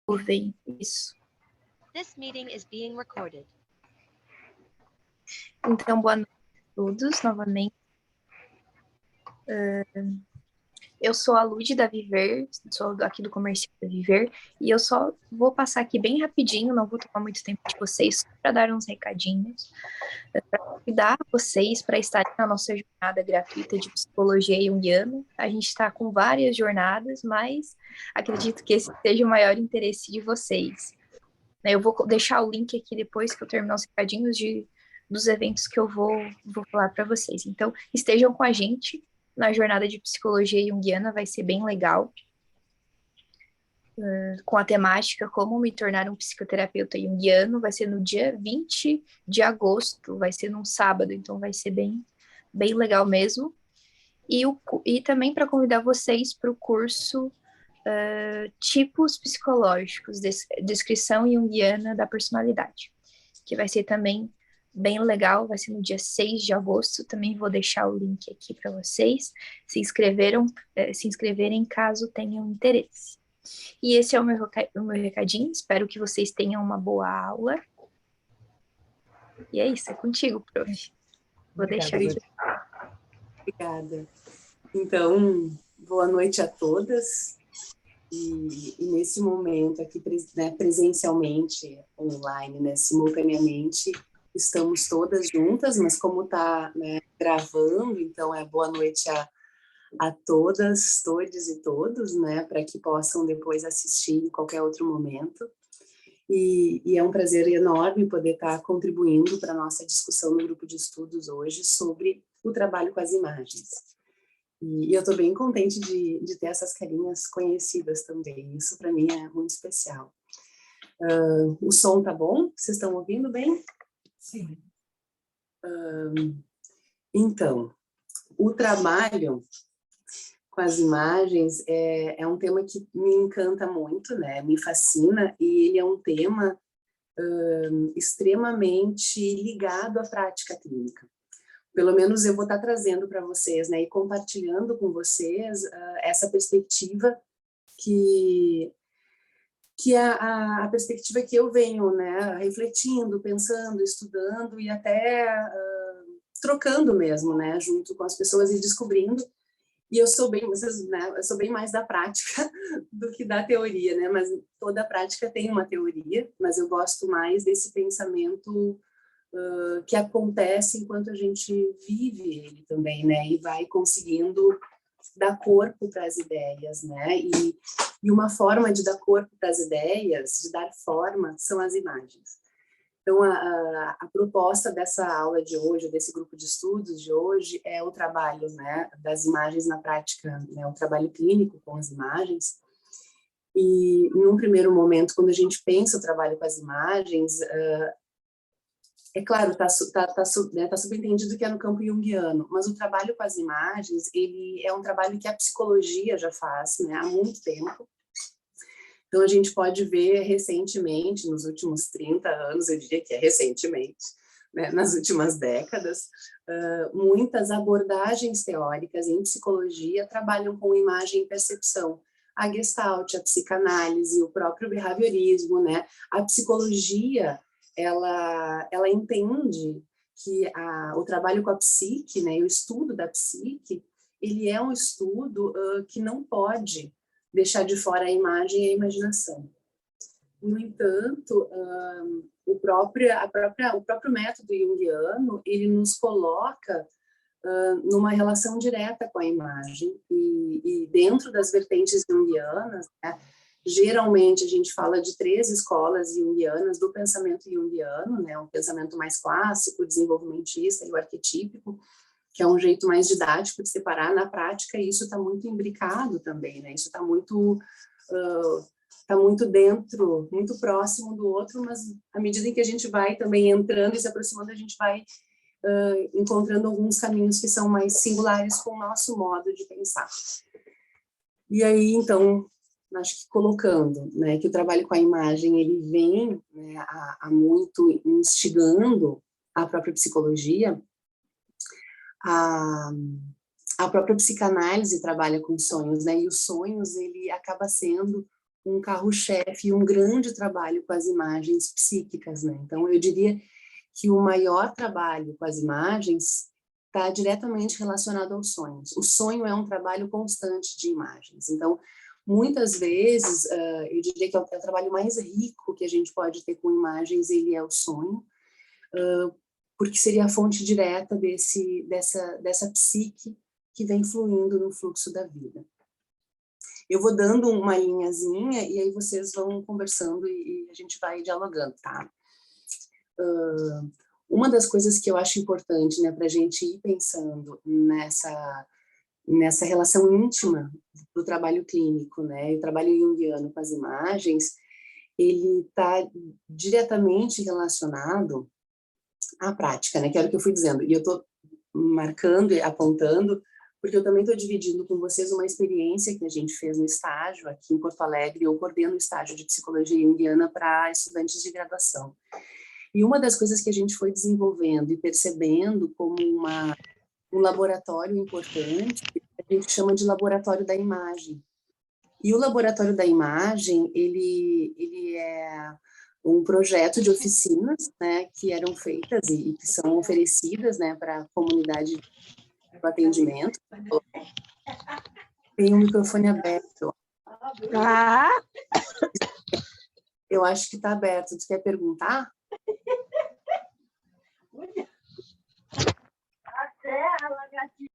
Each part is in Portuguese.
Nuvem, isso. This meeting is being recorded. Então, boa noite a todos, novamente. Eu sou a Lud da Viver, sou aqui do comercial da Viver, e eu só vou passar aqui bem rapidinho, não vou tomar muito tempo de vocês, para dar uns recadinhos, para convidar vocês para estarem na nossa jornada gratuita de psicologia junguiana. A gente está com várias jornadas, mas acredito que esse seja o maior interesse de vocês. Eu vou deixar o link aqui depois que eu terminar os recadinhos dos eventos que eu vou falar para vocês. Então, estejam com a gente na jornada de psicologia junguiana, vai ser bem legal. Com a temática Como me tornar um psicoterapeuta junguiano, vai ser no dia 20 de agosto, vai ser num sábado, então vai ser bem legal mesmo. E também para convidar vocês para o curso Tipos Psicológicos, Descrição Junguiana da Personalidade, que vai ser também bem legal, vai ser no dia 6 de agosto, também vou deixar o link aqui para vocês se inscreverem caso tenham interesse. E esse é o meu recadinho, espero que vocês tenham uma boa aula. E é isso, é contigo, prof. Vou deixar aqui. Obrigada. Então, boa noite a todas. E nesse momento aqui, né, presencialmente, online, né, simultaneamente, estamos todas juntas, mas como está, né, gravando, então boa noite a todas, todos e todos, né, para que possam depois assistir em qualquer outro momento. E é um prazer enorme poder estar contribuindo para a nossa discussão no grupo de estudos hoje sobre o trabalho com as imagens. E eu estou bem contente de ter essas carinhas conhecidas também, isso para mim é muito especial. O som tá bom? Vocês estão ouvindo bem? Sim. Então, o trabalho com as imagens é um tema que me encanta muito, né? Me fascina, e ele é um tema extremamente ligado à prática clínica. Pelo menos eu vou estar trazendo para vocês, né, e compartilhando com vocês essa perspectiva que é a perspectiva que eu venho, né, refletindo, pensando, estudando e até trocando mesmo, né, junto com as pessoas e descobrindo. E eu sou bem, né, eu sou bem mais da prática do que da teoria, né, mas toda prática tem uma teoria, mas eu gosto mais desse pensamento que acontece enquanto a gente vive ele também, né, e vai conseguindo dar corpo para as ideias, né, e uma forma de dar corpo para as ideias, de dar forma, são as imagens. Então, a proposta dessa aula de hoje, desse grupo de estudos de hoje, é o trabalho, né, das imagens na prática, né, o trabalho clínico com as imagens. E, em um primeiro momento, quando a gente pensa o trabalho com as imagens, é claro, tá subentendido que é no campo junguiano, mas o trabalho com as imagens, ele é um trabalho que a psicologia já faz, né, há muito tempo. Então, a gente pode ver recentemente, nos últimos 30 anos, eu diria que é recentemente, né, nas últimas décadas, muitas abordagens teóricas em psicologia trabalham com imagem e percepção. A Gestalt, a psicanálise, o próprio behaviorismo, né, a psicologia, ela entende que o trabalho com a psique, né, o estudo da psique, ele é um estudo que não pode deixar de fora a imagem e a imaginação. No entanto, o próprio método junguiano, ele nos coloca numa relação direta com a imagem, e dentro das vertentes junguianas, né, geralmente a gente fala de 3 escolas junguianas do pensamento junguiano, né, um pensamento mais clássico, desenvolvimentista e o arquetípico, que é um jeito mais didático de separar. Na prática, isso está muito imbricado também, né, isso está muito dentro, muito próximo do outro, mas à medida em que a gente vai também entrando e se aproximando, a gente vai encontrando alguns caminhos que são mais singulares com o nosso modo de pensar. E aí, então, acho que colocando, né, que o trabalho com a imagem, ele vem, né, há muito instigando a própria psicologia, a própria psicanálise trabalha com sonhos, né, e os sonhos, ele acaba sendo um carro-chefe e um grande trabalho com as imagens psíquicas, né? Então, eu diria que o maior trabalho com as imagens está diretamente relacionado aos sonhos. O sonho é um trabalho constante de imagens. Então, muitas vezes, eu diria que é o trabalho mais rico que a gente pode ter com imagens, ele é o sonho, porque seria a fonte direta dessa psique que vem fluindo no fluxo da vida. Eu vou dando uma linhazinha e aí vocês vão conversando e a gente vai dialogando, tá? Uma das coisas que eu acho importante, né, para a gente ir pensando nessa relação íntima do trabalho clínico, né, e o trabalho junguiano com as imagens, ele está diretamente relacionado à prática, né, que era o que eu fui dizendo, e eu estou marcando e apontando, porque eu também estou dividindo com vocês uma experiência que a gente fez no estágio aqui em Porto Alegre. Eu coordeno o estágio de psicologia junguiana para estudantes de graduação. E uma das coisas que a gente foi desenvolvendo e percebendo como um laboratório importante, a gente chama de laboratório da imagem. E o laboratório da imagem, ele é um projeto de oficinas, né, que eram feitas e que são oferecidas, né, para a comunidade do atendimento. Tem um microfone aberto. Eu acho que está aberto. Tu quer perguntar?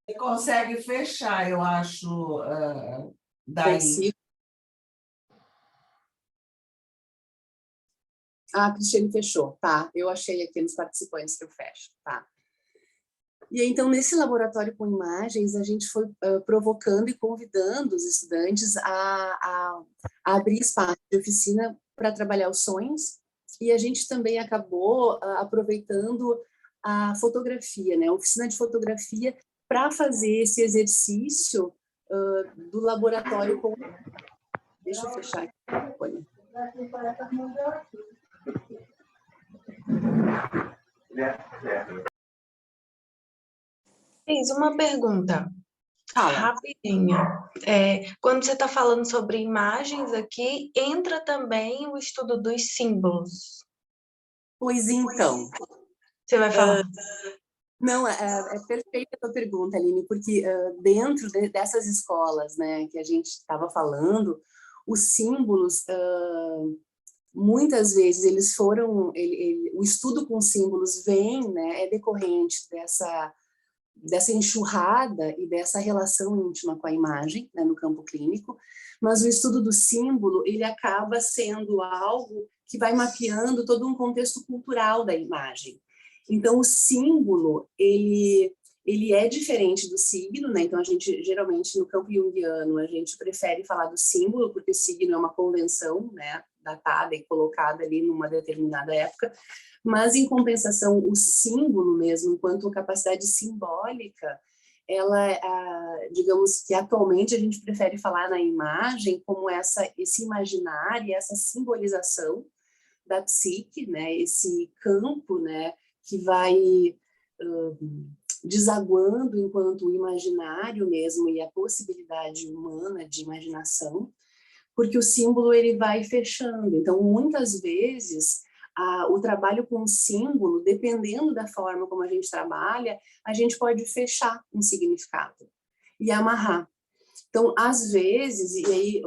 Você consegue fechar, eu acho, daí. Consigo. Ah, a Cristiane fechou, tá. Eu achei aqui nos participantes que eu fecho, tá. E aí, então, nesse laboratório com imagens, a gente foi provocando e convidando os estudantes a abrir espaço de oficina para trabalhar os sonhos, e a gente também acabou aproveitando a fotografia, né, a oficina de fotografia, para fazer esse exercício do laboratório com... Deixa eu fechar aqui. Olha. Fiz uma pergunta rapidinha. Quando você está falando sobre imagens aqui, entra também o estudo dos símbolos. Pois então. Você vai falar? Não, é perfeita a tua pergunta, Aline, porque dentro dessas escolas, né, que a gente estava falando, os símbolos, muitas vezes eles foram, o estudo com símbolos vem, né, é decorrente dessa enxurrada e dessa relação íntima com a imagem, né, no campo clínico, mas o estudo do símbolo, ele acaba sendo algo que vai mapeando todo um contexto cultural da imagem. Então, o símbolo, ele é diferente do signo, né? Então, a gente, geralmente, no campo junguiano, a gente prefere falar do símbolo, porque o signo é uma convenção, né, datada e colocada ali numa determinada época, mas, em compensação, o símbolo mesmo, enquanto capacidade simbólica, ela, digamos que atualmente a gente prefere falar na imagem como esse imaginário, essa simbolização da psique, né, esse campo, né, que vai desaguando enquanto o imaginário mesmo e a possibilidade humana de imaginação, porque o símbolo ele vai fechando. Então, muitas vezes, o trabalho com o símbolo, dependendo da forma como a gente trabalha, a gente pode fechar um significado e amarrar. Então, às vezes, e aí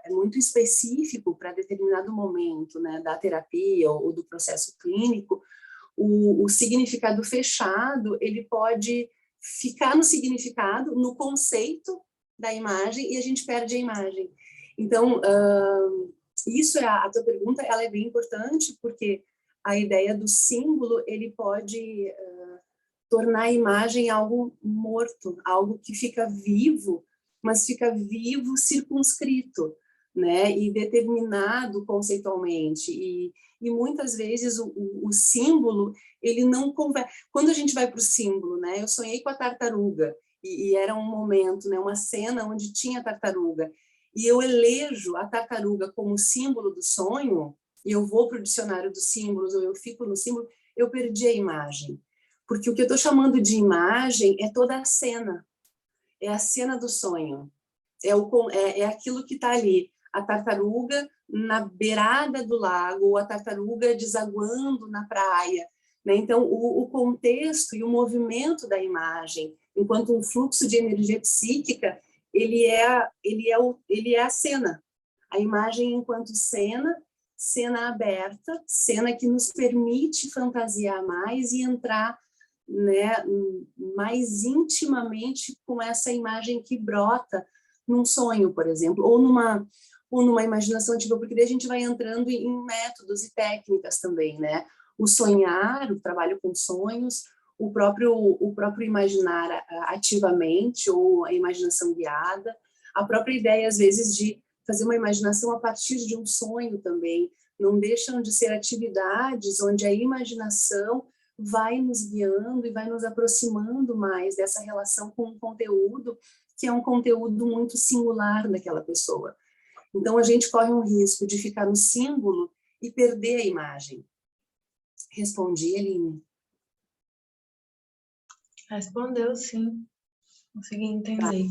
é muito específico para determinado momento, né, da terapia ou do processo clínico, o significado fechado, ele pode ficar no significado, no conceito da imagem, e a gente perde a imagem. Então, isso a tua pergunta, ela é bem importante, porque a ideia do símbolo, ele pode tornar a imagem algo morto, algo que fica vivo, mas fica vivo circunscrito, né, e determinado conceitualmente, e muitas vezes o símbolo, ele não conversa. Quando a gente vai para o símbolo, né, eu sonhei com a tartaruga, e era um momento, né, uma cena onde tinha tartaruga, e eu elejo a tartaruga como símbolo do sonho, e eu vou para o dicionário dos símbolos, ou eu fico no símbolo, eu perdi a imagem. Porque o que eu estou chamando de imagem é toda a cena, é a cena do sonho, é aquilo que está ali. a tartaruga na beirada do lago, ou a tartaruga desaguando na praia, né? Então, o contexto e o movimento da imagem, enquanto um fluxo de energia psíquica, ele é a cena. A imagem enquanto cena aberta, cena que nos permite fantasiar mais e entrar, né, mais intimamente com essa imagem que brota num sonho, por exemplo, ou numa imaginação ativa, porque daí a gente vai entrando em métodos e técnicas também, né? O sonhar, o trabalho com sonhos, o próprio imaginar ativamente, ou a imaginação guiada, a própria ideia, às vezes, de fazer uma imaginação a partir de um sonho também, não deixam de ser atividades onde a imaginação vai nos guiando e vai nos aproximando mais dessa relação com o conteúdo, que é um conteúdo muito singular daquela pessoa. Então, a gente corre um risco de ficar no símbolo e perder a imagem. Respondi, Eline? Respondeu, sim. Consegui entender.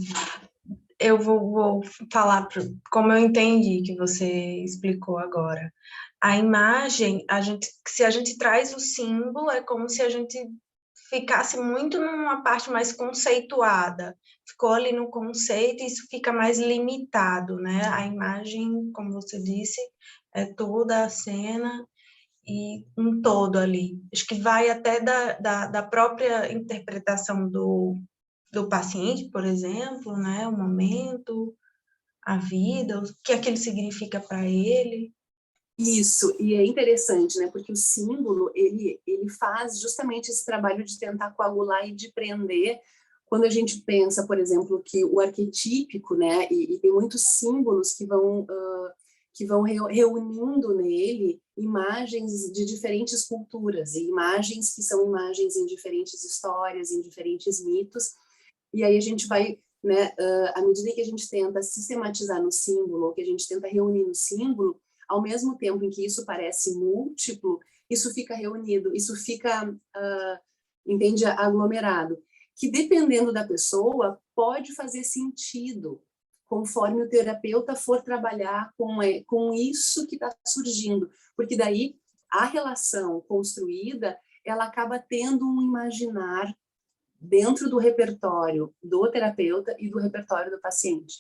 Eu vou falar como eu entendi que você explicou agora. A imagem, se a gente traz o símbolo, é como se a gente ficasse muito numa parte mais conceituada. Ficou ali no conceito e isso fica mais limitado, né? A imagem, como você disse, é toda a cena e um todo ali. Acho que vai até da própria interpretação do paciente, por exemplo, né? O momento, a vida, o que aquilo significa para ele. Isso, e é interessante, né? Porque o símbolo, ele faz justamente esse trabalho de tentar coagular e de prender. Quando a gente pensa, por exemplo, que o arquetípico, né? E tem muitos símbolos que vão reunindo nele imagens de diferentes culturas, e imagens que são imagens em diferentes histórias, em diferentes mitos, e aí a gente vai, né, à medida que a gente tenta sistematizar no símbolo, ou que a gente tenta reunir no símbolo, ao mesmo tempo em que isso parece múltiplo, isso fica reunido, isso fica, entende, aglomerado, que dependendo da pessoa, pode fazer sentido, conforme o terapeuta for trabalhar com isso que está surgindo, porque daí a relação construída, ela acaba tendo um imaginar dentro do repertório do terapeuta e do repertório do paciente.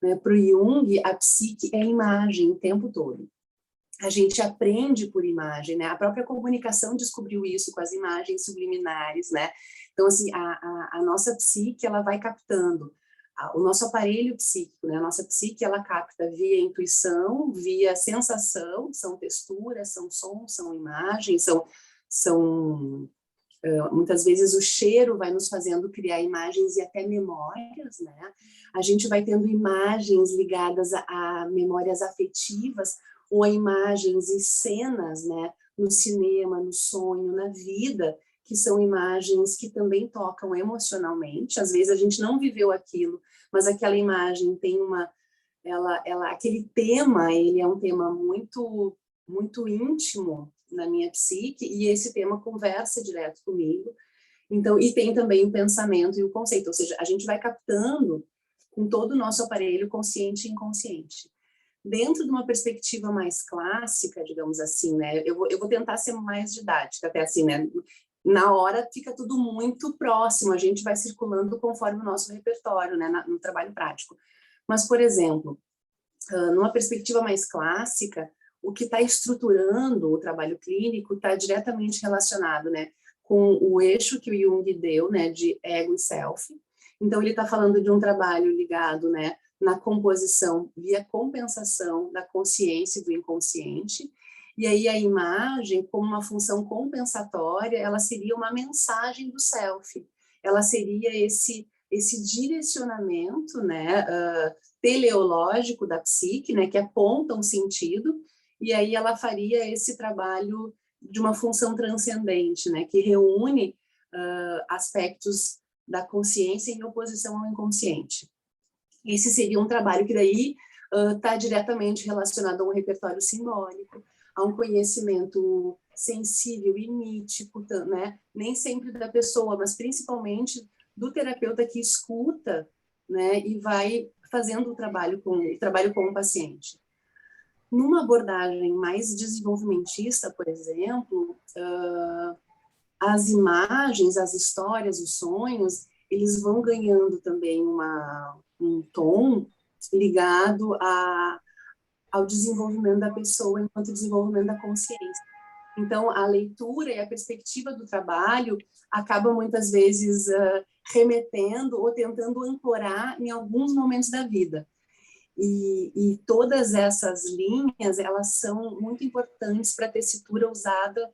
Né? Para o Jung, a psique é imagem o tempo todo. A gente aprende por imagem, né? A própria comunicação descobriu isso com as imagens subliminares, né? Então, assim, a nossa psique, ela vai captando. O nosso aparelho psíquico, né? A nossa psique, ela capta via intuição, via sensação, são texturas, são sons, são imagens, são muitas vezes o cheiro vai nos fazendo criar imagens e até memórias, né? A gente vai tendo imagens ligadas a memórias afetivas ou a imagens e cenas, né? No cinema, no sonho, na vida, que são imagens que também tocam emocionalmente. Às vezes a gente não viveu aquilo, mas aquela imagem tem aquele tema, ele é um tema muito, muito íntimo na minha psique, e esse tema conversa direto comigo. Então, e tem também o pensamento e o conceito, ou seja, a gente vai captando com todo o nosso aparelho consciente e inconsciente. Dentro de uma perspectiva mais clássica, digamos assim, né? Eu vou tentar ser mais didática, até assim, né? Na hora fica tudo muito próximo, a gente vai circulando conforme o nosso repertório, né? No trabalho prático. Mas, por exemplo, numa perspectiva mais clássica, o que está estruturando o trabalho clínico está diretamente relacionado, né, com o eixo que o Jung deu, né, de ego e self. Então, ele está falando de um trabalho ligado, né, na composição via compensação da consciência e do inconsciente. E aí a imagem, como uma função compensatória, ela seria uma mensagem do self. Ela seria esse direcionamento, né, teleológico da psique, né, que aponta um sentido, e aí ela faria esse trabalho de uma função transcendente, né, que reúne aspectos da consciência em oposição ao inconsciente. Esse seria um trabalho que daí está diretamente relacionado a um repertório simbólico, a um conhecimento sensível e mítico, né, nem sempre da pessoa, mas principalmente do terapeuta que escuta, né, e vai fazendo o trabalho com o paciente. Numa abordagem mais desenvolvimentista, por exemplo, as imagens, as histórias, os sonhos, eles vão ganhando também um tom ligado ao desenvolvimento da pessoa enquanto desenvolvimento da consciência. Então, a leitura e a perspectiva do trabalho acaba muitas vezes remetendo ou tentando ancorar em alguns momentos da vida. E todas essas linhas, elas são muito importantes para a tessitura usada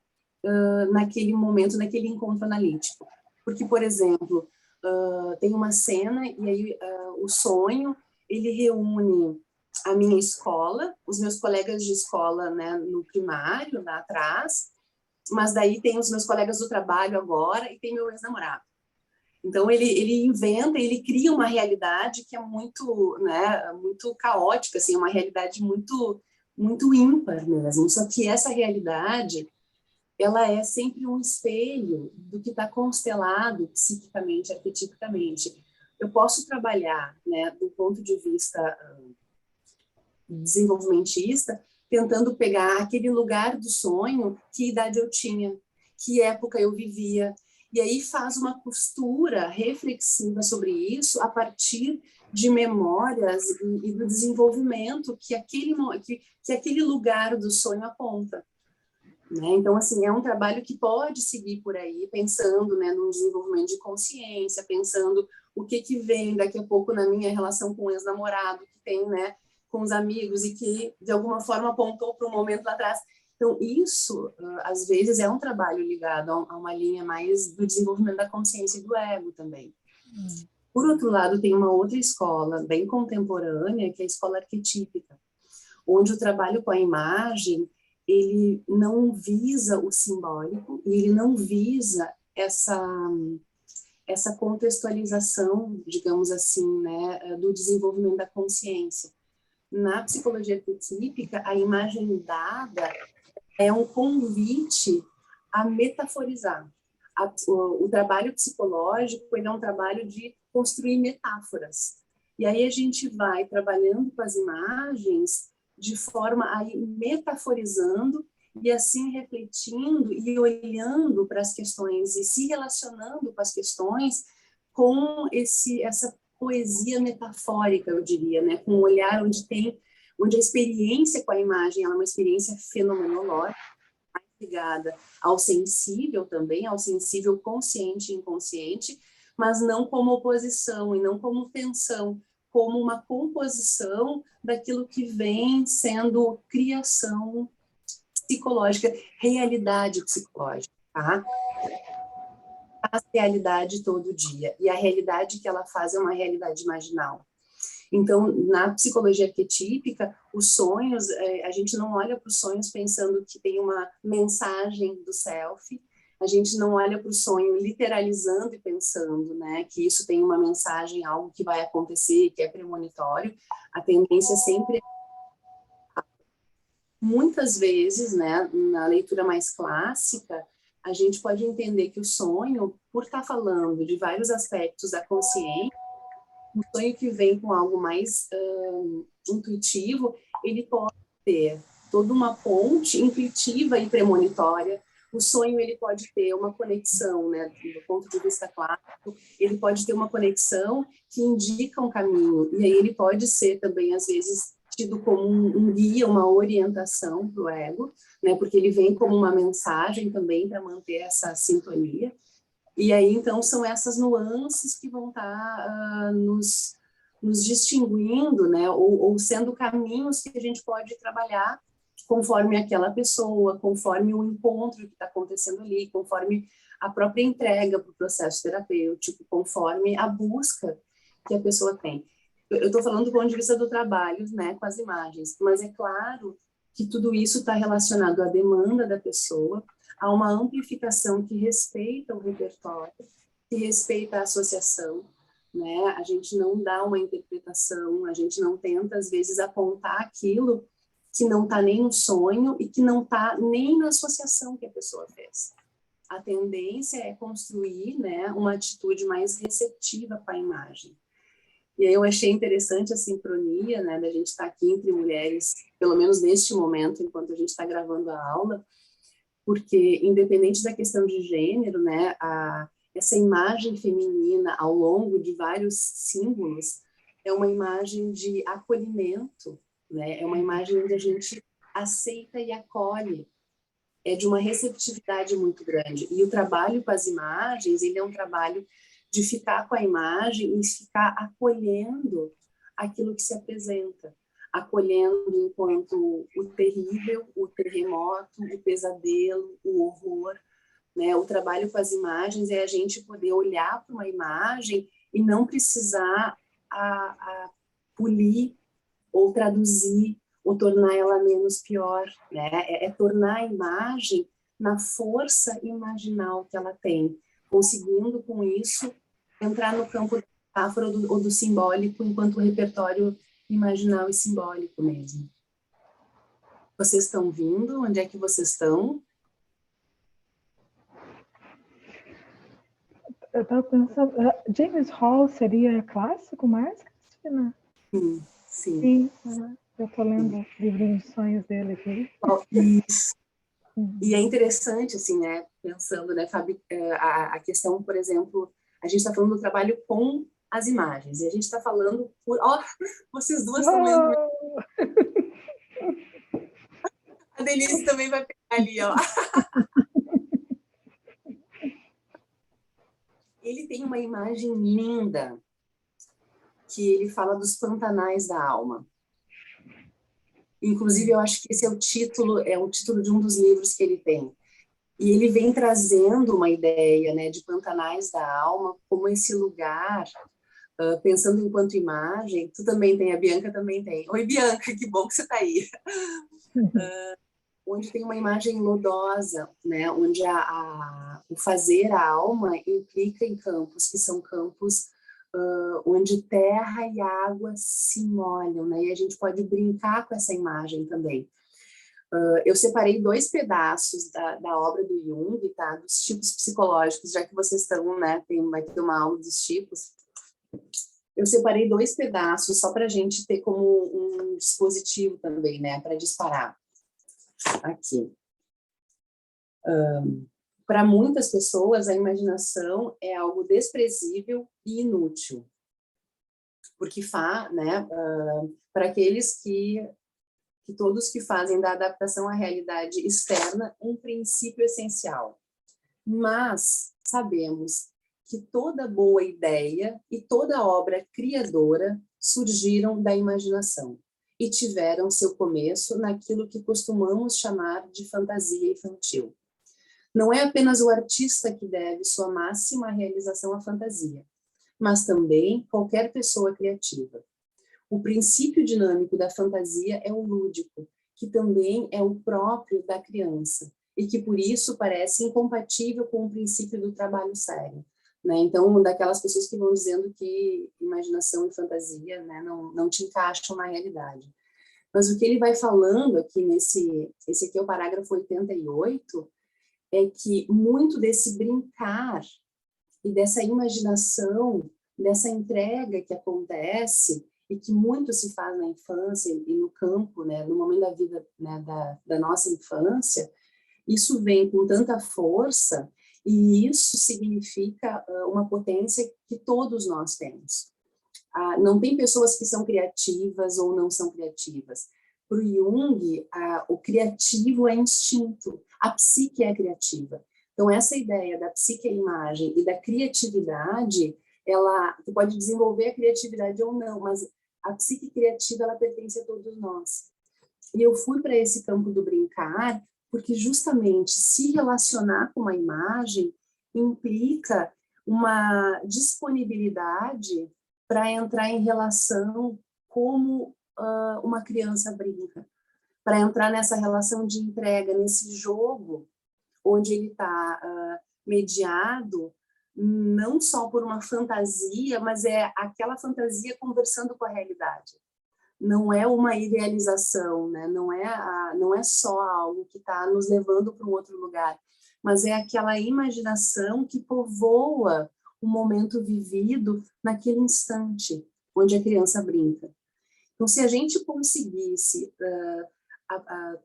naquele momento, naquele encontro analítico. Porque, por exemplo, tem uma cena e aí o sonho, ele reúne a minha escola, os meus colegas de escola, né, no primário, lá atrás, mas daí tem os meus colegas do trabalho agora e tem meu ex-namorado. Então, ele inventa, ele cria uma realidade que é muito, né, muito caótica, assim, uma realidade muito, muito ímpar mesmo. Só que essa realidade, ela é sempre um espelho do que está constelado psiquicamente, arquetipicamente. Eu posso trabalhar, né, do ponto de vista desenvolvimentista, tentando pegar aquele lugar do sonho, que idade eu tinha, que época eu vivia, e aí faz uma costura reflexiva sobre isso a partir de memórias e do desenvolvimento que aquele lugar do sonho aponta. Né? Então, assim, é um trabalho que pode seguir por aí, pensando, né, no desenvolvimento de consciência, pensando o que vem daqui a pouco na minha relação com o ex-namorado, que tem, né, com os amigos e que, de alguma forma, apontou para um momento lá atrás. Então, isso, às vezes, é um trabalho ligado a uma linha mais do desenvolvimento da consciência e do ego também. Por outro lado, tem uma outra escola bem contemporânea, que é a escola arquetípica, onde o trabalho com a imagem, ele não visa o simbólico e ele não visa essa contextualização, digamos assim, né, do desenvolvimento da consciência. Na psicologia arquetípica, a imagem dada é um convite a metaforizar. O trabalho psicológico, ele é um trabalho de construir metáforas. E aí a gente vai trabalhando com as imagens de forma a ir metaforizando e assim refletindo e olhando para as questões e se relacionando com as questões com essa poesia metafórica, eu diria, né? Com um olhar onde a experiência com a imagem ela é uma experiência fenomenológica, mais ligada ao sensível também, ao sensível consciente e inconsciente, mas não como oposição e não como tensão, como uma composição daquilo que vem sendo criação psicológica, realidade psicológica, tá? A realidade todo dia, e a realidade que ela faz é uma realidade imaginal. Então, na psicologia arquetípica, os sonhos, a gente não olha para os sonhos pensando que tem uma mensagem do self, a gente não olha para o sonho literalizando e pensando, né, que isso tem uma mensagem, algo que vai acontecer, que é premonitório. A tendência sempre muitas vezes, né, na leitura mais clássica, a gente pode entender que o sonho, por estar falando de vários aspectos da consciência, um sonho que vem com algo mais intuitivo, ele pode ter toda uma ponte intuitiva e premonitória. O sonho, ele pode ter uma conexão, né, do ponto de vista clássico, ele pode ter uma conexão que indica um caminho, e aí ele pode ser também, às vezes, tido como um guia, uma orientação para o ego, né, porque ele vem como uma mensagem também para manter essa sintonia. E aí, então, são essas nuances que vão estar nos distinguindo, né, ou sendo caminhos que a gente pode trabalhar conforme aquela pessoa, conforme o encontro que está acontecendo ali, conforme a própria entrega para o processo terapêutico, conforme a busca que a pessoa tem. Eu estou falando do ponto de vista do trabalho, né, com as imagens, mas é claro que tudo isso está relacionado à demanda da pessoa, a uma amplificação que respeita o repertório, que respeita a associação, né? A gente não dá uma interpretação, a gente não tenta, às vezes, apontar aquilo que não está nem no sonho e que não está nem na associação que a pessoa fez. A tendência é construir, né, uma atitude mais receptiva com a imagem. E aí eu achei interessante a sincronia, né, da gente estar aqui entre mulheres, pelo menos neste momento, enquanto a gente está gravando a aula, porque independente da questão de gênero, né, essa imagem feminina ao longo de vários símbolos é uma imagem de acolhimento, né, é uma imagem onde a gente aceita e acolhe, é de uma receptividade muito grande. E o trabalho com as imagens, ele é um trabalho de ficar com a imagem e ficar acolhendo aquilo que se apresenta, acolhendo enquanto o terrível, o terremoto, o pesadelo, o horror, né? O trabalho com as imagens é a gente poder olhar para uma imagem e não precisar a polir ou traduzir ou tornar ela menos pior, né? É tornar a imagem na força imaginal que ela tem, conseguindo com isso entrar no campo da metáfora ou do simbólico enquanto repertório imaginal e simbólico mesmo. Vocês estão vindo? Onde é que vocês estão? Eu estava pensando, James Hall seria clássico mais, Cristina? Sim. Sim, eu estou lendo o livrinho de sonhos dele aqui. Isso. E é interessante, assim, né, pensando, né, Fabi, a questão, por exemplo, a gente está falando do trabalho com as imagens, e a gente está falando por... Ó, vocês duas estão lendo. A Denise também vai pegar ali, ó. Ele tem uma imagem linda, que ele fala dos pantanais da alma. Inclusive, eu acho que esse é o título de um dos livros que ele tem. E ele vem trazendo uma ideia, né, de pantanais da alma como esse lugar, pensando enquanto imagem. Tu também tem, a Bianca também tem. Oi, Bianca, que bom que você está aí. Onde tem uma imagem lodosa, né, onde o fazer a alma implica em campos, que são campos onde terra e água se molham, né, e a gente pode brincar com essa imagem também. Eu separei 2 pedaços da obra do Jung, tá, dos tipos psicológicos, já que vocês estão, né, vai ter uma aula dos tipos. Eu separei 2 pedaços só para a gente ter como um dispositivo também, né, para disparar. Aqui. Para muitas pessoas, a imaginação é algo desprezível e inútil, porque né, para aqueles que todos que fazem da adaptação à realidade externa um princípio essencial. Mas sabemos que toda boa ideia e toda obra criadora surgiram da imaginação e tiveram seu começo naquilo que costumamos chamar de fantasia infantil. Não é apenas o artista que deve sua máxima realização à fantasia, mas também qualquer pessoa criativa. O princípio dinâmico da fantasia é o lúdico, que também é o próprio da criança, e que por isso parece incompatível com o princípio do trabalho sério. Né? Então, daquelas pessoas que vão dizendo que imaginação e fantasia, né, não te encaixam na realidade. Mas o que ele vai falando aqui esse aqui é o parágrafo 88, é que muito desse brincar e dessa imaginação, dessa entrega que acontece e que muito se faz na infância e no campo, né, no momento da vida, né, da nossa infância, isso vem com tanta força e isso significa uma potência que todos nós temos. Não tem pessoas que são criativas ou não são criativas. Para o Jung, o criativo é instinto, a psique é criativa. Então, essa ideia da psique é imagem e da criatividade, tu pode desenvolver a criatividade ou não, mas a psique criativa, ela pertence a todos nós. E eu fui para esse campo do brincar, porque justamente se relacionar com uma imagem implica uma disponibilidade para entrar em relação como uma criança brinca, para entrar nessa relação de entrega, nesse jogo onde ele está mediado não só por uma fantasia, mas é aquela fantasia conversando com a realidade. Não é uma idealização, né? Não é só algo que está nos levando para um outro lugar, mas é aquela imaginação que povoa o momento vivido naquele instante. onde a criança brinca. Então, se a gente conseguisse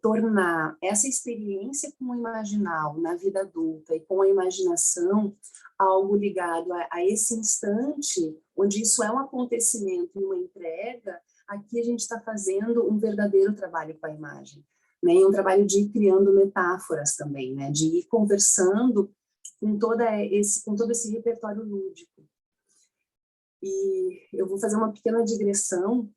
tornar essa experiência com o imaginal na vida adulta e com a imaginação algo ligado a esse instante, onde isso é um acontecimento e uma entrega, aqui a gente está fazendo um verdadeiro trabalho com a imagem, né? E um trabalho de ir criando metáforas também, né? De ir conversando com todo esse repertório lúdico. E eu vou fazer uma pequena digressão,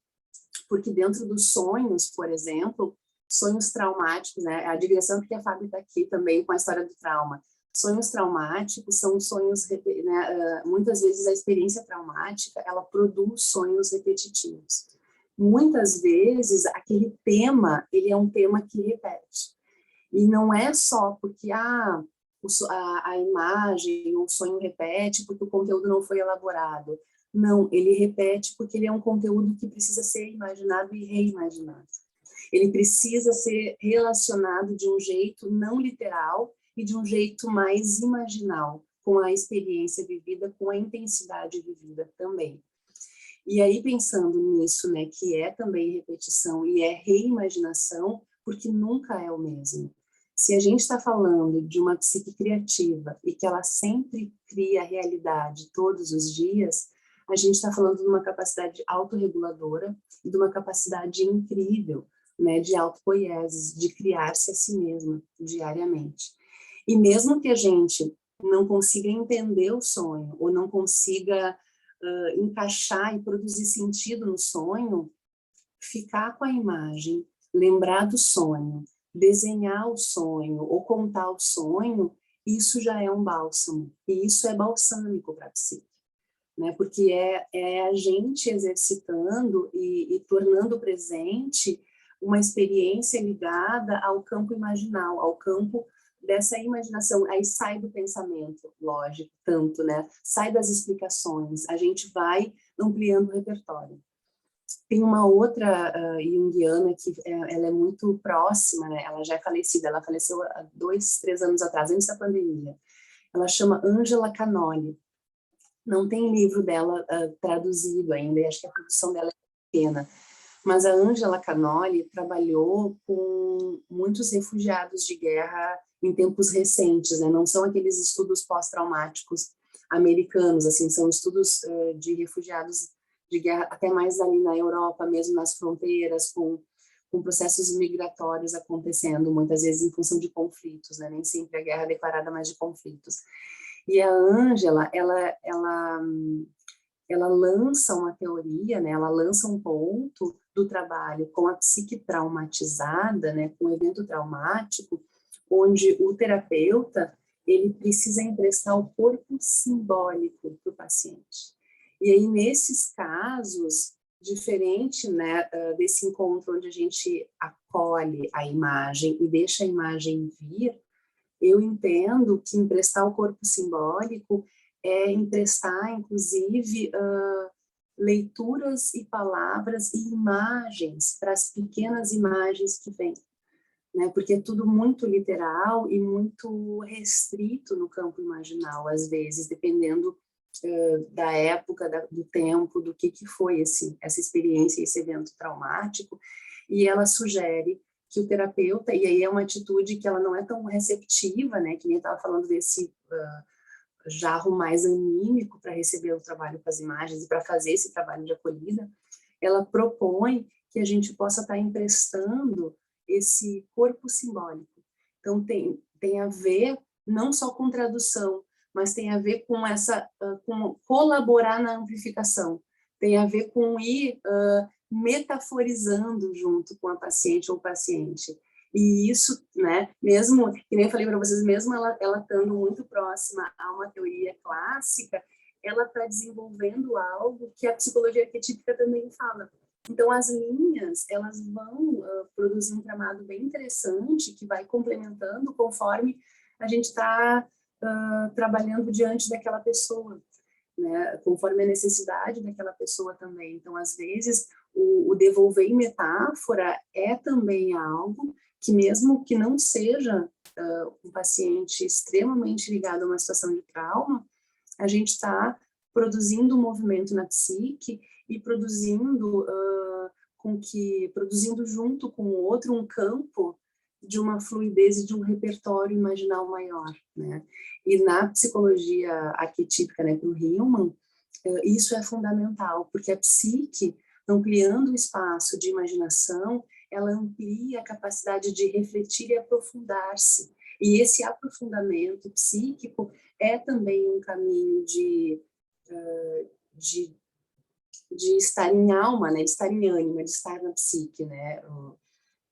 porque dentro dos sonhos, por exemplo, sonhos traumáticos, né? A digressão porque a Fábio está aqui também com a história do trauma. Sonhos traumáticos são sonhos, né? Muitas vezes a experiência traumática, ela produz sonhos repetitivos. Muitas vezes aquele tema, ele é um tema que repete. E não é só porque a imagem, o sonho repete porque o conteúdo não foi elaborado. Não, ele repete porque ele é um conteúdo que precisa ser imaginado e reimaginado. Ele precisa ser relacionado de um jeito não literal e de um jeito mais imaginal, com a experiência vivida, com a intensidade vivida também. E aí, pensando nisso, né, que é também repetição e é reimaginação, porque nunca é o mesmo. Se a gente está falando de uma psique criativa e que ela sempre cria a realidade todos os dias, a gente está falando de uma capacidade autorreguladora e de uma capacidade incrível, né, de autopoiesis, de criar-se a si mesma diariamente. E mesmo que a gente não consiga entender o sonho ou não consiga encaixar e produzir sentido no sonho, ficar com a imagem, lembrar do sonho, desenhar o sonho ou contar o sonho, isso já é um bálsamo. E isso é balsâmico para a psique, né? Porque é a gente exercitando e tornando presente uma experiência ligada ao campo imaginal, ao campo dessa imaginação. Aí sai do pensamento, lógico, tanto, né? Sai das explicações, a gente vai ampliando o repertório. Tem uma outra junguiana que ela é muito próxima, né? Ela já é falecida, ela faleceu há 2, 3 anos atrás, antes da pandemia. Ela chama Angela Canoli. Não tem livro dela traduzido ainda, e acho que a produção dela é pequena. Mas a Angela Canoli trabalhou com muitos refugiados de guerra em tempos recentes, né? Não são aqueles estudos pós-traumáticos americanos, assim, são estudos de refugiados de guerra, até mais ali na Europa, mesmo nas fronteiras, com processos migratórios acontecendo, muitas vezes em função de conflitos, né? Nem sempre a guerra é declarada, mas de conflitos. E a Angela, ela lança uma teoria, né? Ela lança um ponto do trabalho com a psique traumatizada, né? Com o evento traumático, onde o terapeuta ele precisa emprestar o corpo simbólico para o paciente. E aí, nesses casos, diferente, né, desse encontro onde a gente acolhe a imagem e deixa a imagem vir, eu entendo que emprestar o corpo simbólico é emprestar, inclusive, leituras e palavras e imagens para as pequenas imagens que vêm, né? Porque é tudo muito literal e muito restrito no campo imaginal, às vezes, dependendo da época, do tempo, do que foi essa experiência, esse evento traumático, e ela sugere que o terapeuta, e aí é uma atitude que ela não é tão receptiva, né, que nem eu estava falando desse jarro mais anímico para receber o trabalho com as imagens e para fazer esse trabalho de acolhida, ela propõe que a gente possa estar emprestando esse corpo simbólico. Então, tem a ver não só com tradução, mas tem a ver com com colaborar na amplificação, tem a ver com ir metaforizando junto com a paciente ou paciente. E isso, né, mesmo, que nem eu falei para vocês, mesmo ela estando muito próxima a uma teoria clássica, ela está desenvolvendo algo que a psicologia arquetípica também fala. Então, as linhas, elas vão produzir um tramado bem interessante, que vai complementando conforme a gente está trabalhando diante daquela pessoa, né? Conforme a necessidade daquela pessoa também. Então, às vezes, o devolver em metáfora é também algo que, mesmo que não seja um paciente extremamente ligado a uma situação de trauma, a gente está produzindo um movimento na psique e produzindo produzindo junto com o outro um campo de uma fluidez e de um repertório imaginal maior, né? E na psicologia arquetípica, né, para o Hillman, isso é fundamental, porque a psique, ampliando o espaço de imaginação, ela amplia a capacidade de refletir e aprofundar-se. E esse aprofundamento psíquico é também um caminho de estar em alma, né, de estar em ânima, de estar na psique, né?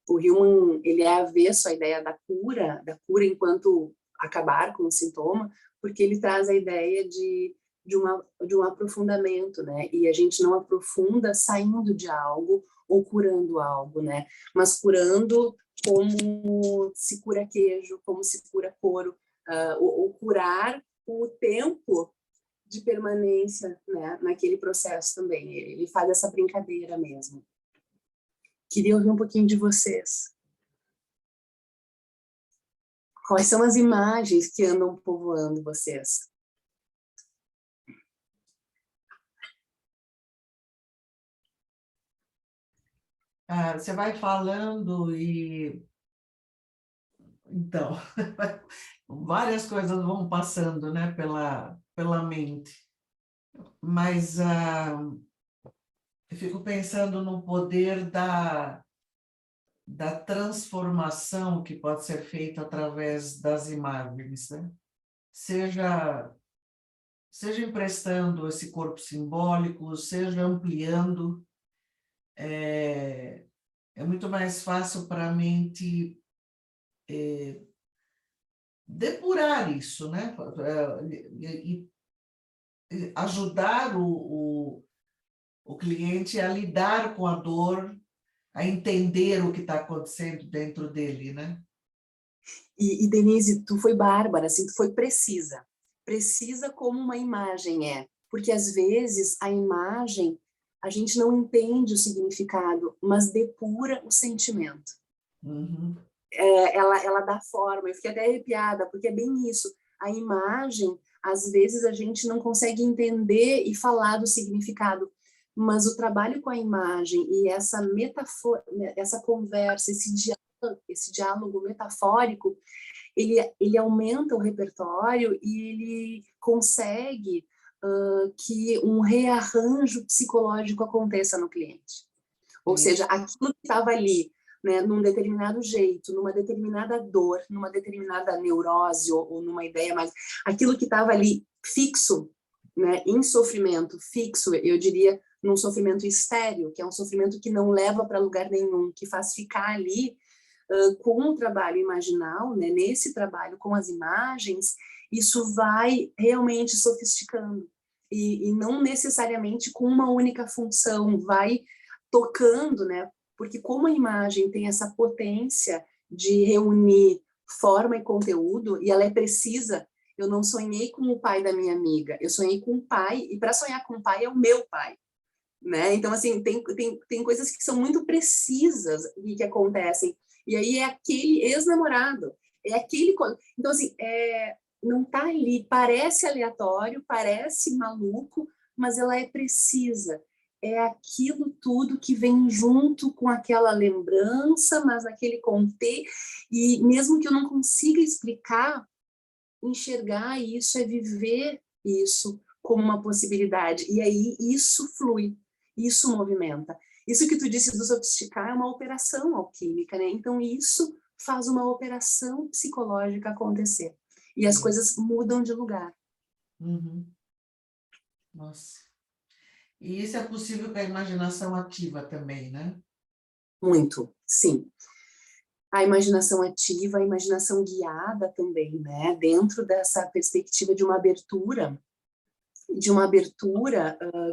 O Hillman, ele é avesso à ideia da cura enquanto acabar com o sintoma, porque ele traz a ideia de um aprofundamento, né? E a gente não aprofunda saindo de algo ou curando algo, né? Mas curando como se cura queijo, como se cura couro, ou curar o tempo de permanência, né, naquele processo também. Ele faz essa brincadeira mesmo. Queria ouvir um pouquinho de vocês. Quais são as imagens que andam povoando vocês? Você vai falando e... Então, várias coisas vão passando, né, pela mente. Mas eu fico pensando no poder da transformação que pode ser feita através das imagens, né? Seja emprestando esse corpo simbólico, seja ampliando. É muito mais fácil para a mente depurar isso, né? E ajudar o cliente a lidar com a dor, a entender o que está acontecendo dentro dele, né? E Denise, tu foi bárbara, assim, tu foi precisa. Precisa como uma imagem é. Porque, às vezes, a imagem, a gente não entende o significado, mas depura o sentimento. Uhum. Ela dá forma. Eu fiquei até arrepiada, porque é bem isso. A imagem, às vezes, a gente não consegue entender e falar do significado, mas o trabalho com a imagem e essa metáfora, essa conversa, esse diálogo metafórico, ele aumenta o repertório e ele consegue que um rearranjo psicológico aconteça no cliente. Ou seja, aquilo que estava ali, né, num determinado jeito, numa determinada dor, numa determinada neurose ou numa ideia mais... Aquilo que estava ali fixo, né, em sofrimento fixo, eu diria, num sofrimento estéril, que é um sofrimento que não leva para lugar nenhum, que faz ficar ali com o trabalho imaginal, né, nesse trabalho com as imagens, isso vai realmente sofisticando. E não necessariamente com uma única função, vai tocando, né? Porque como a imagem tem essa potência de reunir forma e conteúdo, e ela é precisa, eu não sonhei com o pai da minha amiga, eu sonhei com o pai, e para sonhar com o pai é o meu pai, né? Então, assim, tem coisas que são muito precisas e que acontecem, e aí é aquele ex-namorado, é aquele... Então, assim, não tá ali, parece aleatório, parece maluco, mas ela é precisa. É aquilo tudo que vem junto com aquela lembrança, mas naquele contexto, e mesmo que eu não consiga explicar, enxergar isso é viver isso como uma possibilidade, e aí isso flui, isso movimenta. Isso que tu disse do sofisticar é uma operação alquímica, né? Então isso faz uma operação psicológica acontecer, e as coisas mudam de lugar. Uhum. Nossa. E isso é possível com a imaginação ativa também, né? Muito, sim. A imaginação ativa, a imaginação guiada também, né? Dentro dessa perspectiva de uma abertura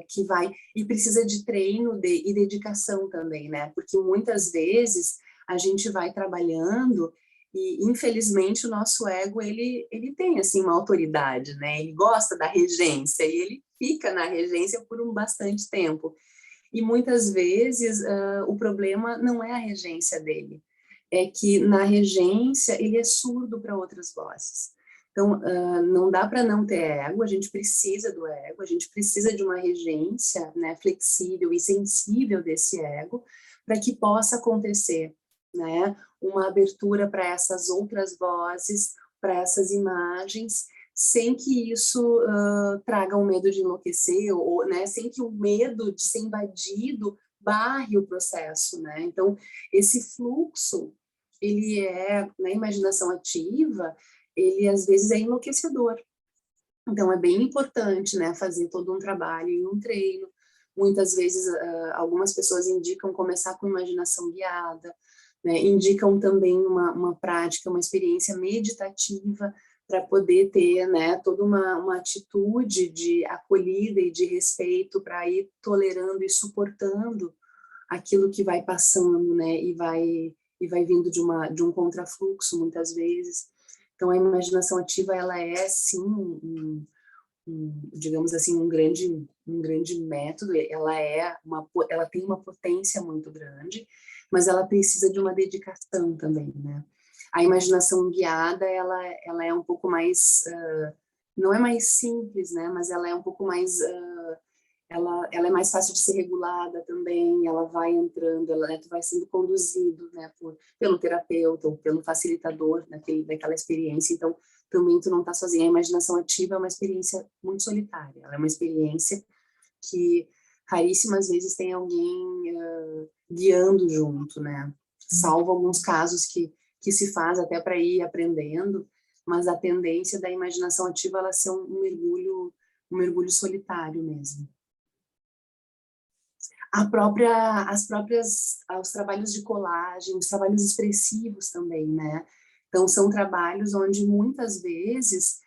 que vai... E precisa de treino e dedicação também, né? Porque muitas vezes a gente vai trabalhando e, infelizmente, o nosso ego, ele tem, assim, uma autoridade, né? Ele gosta da regência e ele fica na regência por bastante tempo. E muitas vezes o problema não é a regência dele, é que na regência ele é surdo para outras vozes. Então, não dá para não ter ego, a gente precisa do ego, a gente precisa de uma regência, né, flexível e sensível desse ego, para que possa acontecer, né, uma abertura para essas outras vozes, para essas imagens, sem que isso traga um medo de enlouquecer, ou, né, sem que o medo de ser invadido barre o processo, né? Então, esse fluxo, ele é, na imaginação ativa, ele às vezes é enlouquecedor. Então, é bem importante, né, fazer todo um trabalho e um treino. Muitas vezes, algumas pessoas indicam começar com imaginação guiada, né, indicam também uma prática, uma experiência meditativa, para poder ter, né, toda uma atitude de acolhida e de respeito, para ir tolerando e suportando aquilo que vai passando, né, e vai vindo de um contrafluxo, muitas vezes. Então, a imaginação ativa, ela é, sim, digamos assim, um grande método, ela tem uma potência muito grande, mas ela precisa de uma dedicação também, né? A imaginação guiada, ela é um pouco mais, não é mais simples, né? Mas ela é um pouco mais, ela é mais fácil de ser regulada também, ela vai entrando, né, tu vai sendo conduzido, né, pelo terapeuta ou pelo facilitador daquela experiência, então também tu não tá sozinha. A imaginação ativa é uma experiência muito solitária, ela é uma experiência que raríssimas vezes tem alguém guiando junto, né, salvo alguns casos que se faz até para ir aprendendo, mas a tendência da imaginação ativa ela ser um mergulho solitário mesmo. Os trabalhos de colagem, os trabalhos expressivos também, né? Então, são trabalhos onde muitas vezes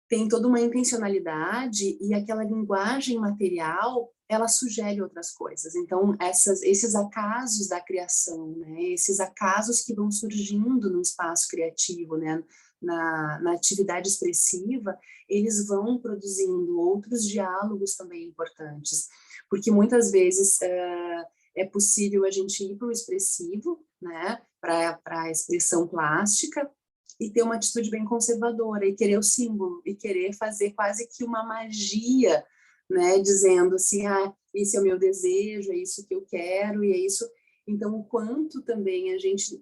tem toda uma intencionalidade e aquela linguagem material, ela sugere outras coisas. Então, esses acasos da criação, né? Esses acasos que vão surgindo no espaço criativo, né? Na atividade expressiva, eles vão produzindo outros diálogos também importantes, porque muitas vezes é possível a gente ir para o expressivo, né, para a expressão plástica, e ter uma atitude bem conservadora, e querer o símbolo, e querer fazer quase que uma magia, né, dizendo assim, esse é o meu desejo, é isso que eu quero, e é isso. Então, o quanto também a gente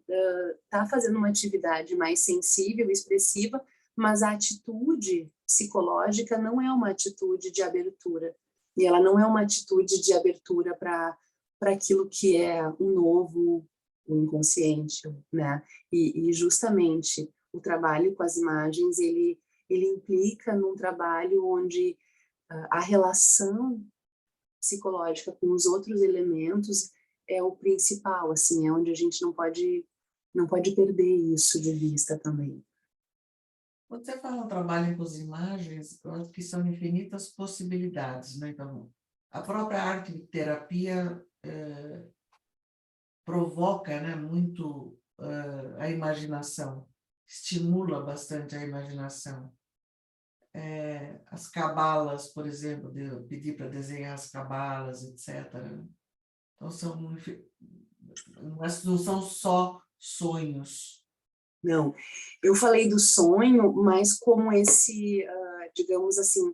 está fazendo uma atividade mais sensível, expressiva, mas a atitude psicológica não é uma atitude de abertura, e ela não é uma atitude de abertura para aquilo que é o novo, o inconsciente, né? E justamente o trabalho com as imagens, ele implica num trabalho onde a relação psicológica com os outros elementos é o principal, assim, é onde a gente não pode perder isso de vista também. Quando você fala um trabalho com as imagens, eu acho que são infinitas possibilidades, né? Então, a própria arte de terapia provoca, né, muito a imaginação, estimula bastante a imaginação. As cabalas, por exemplo, de eu pedir para desenhar as cabalas, etc. Então, não são só sonhos. Não, eu falei do sonho, mas como esse, digamos assim,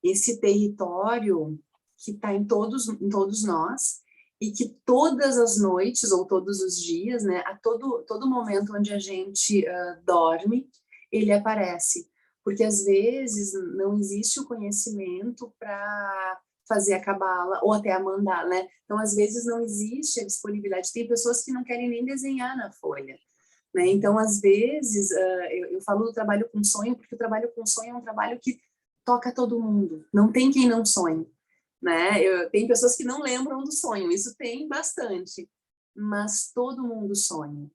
esse território que está em todos nós, e que todas as noites, ou todos os dias, né, a todo momento onde a gente dorme, ele aparece. Porque, às vezes, não existe o conhecimento para fazer a cabala, ou até a mandala, né? Então, às vezes, não existe a disponibilidade. Tem pessoas que não querem nem desenhar na folha, né? Então, às vezes, eu falo do trabalho com sonho, porque o trabalho com sonho é um trabalho que toca todo mundo. Não tem quem não sonhe, né? Tem pessoas que não lembram do sonho, isso tem bastante, mas todo mundo sonha,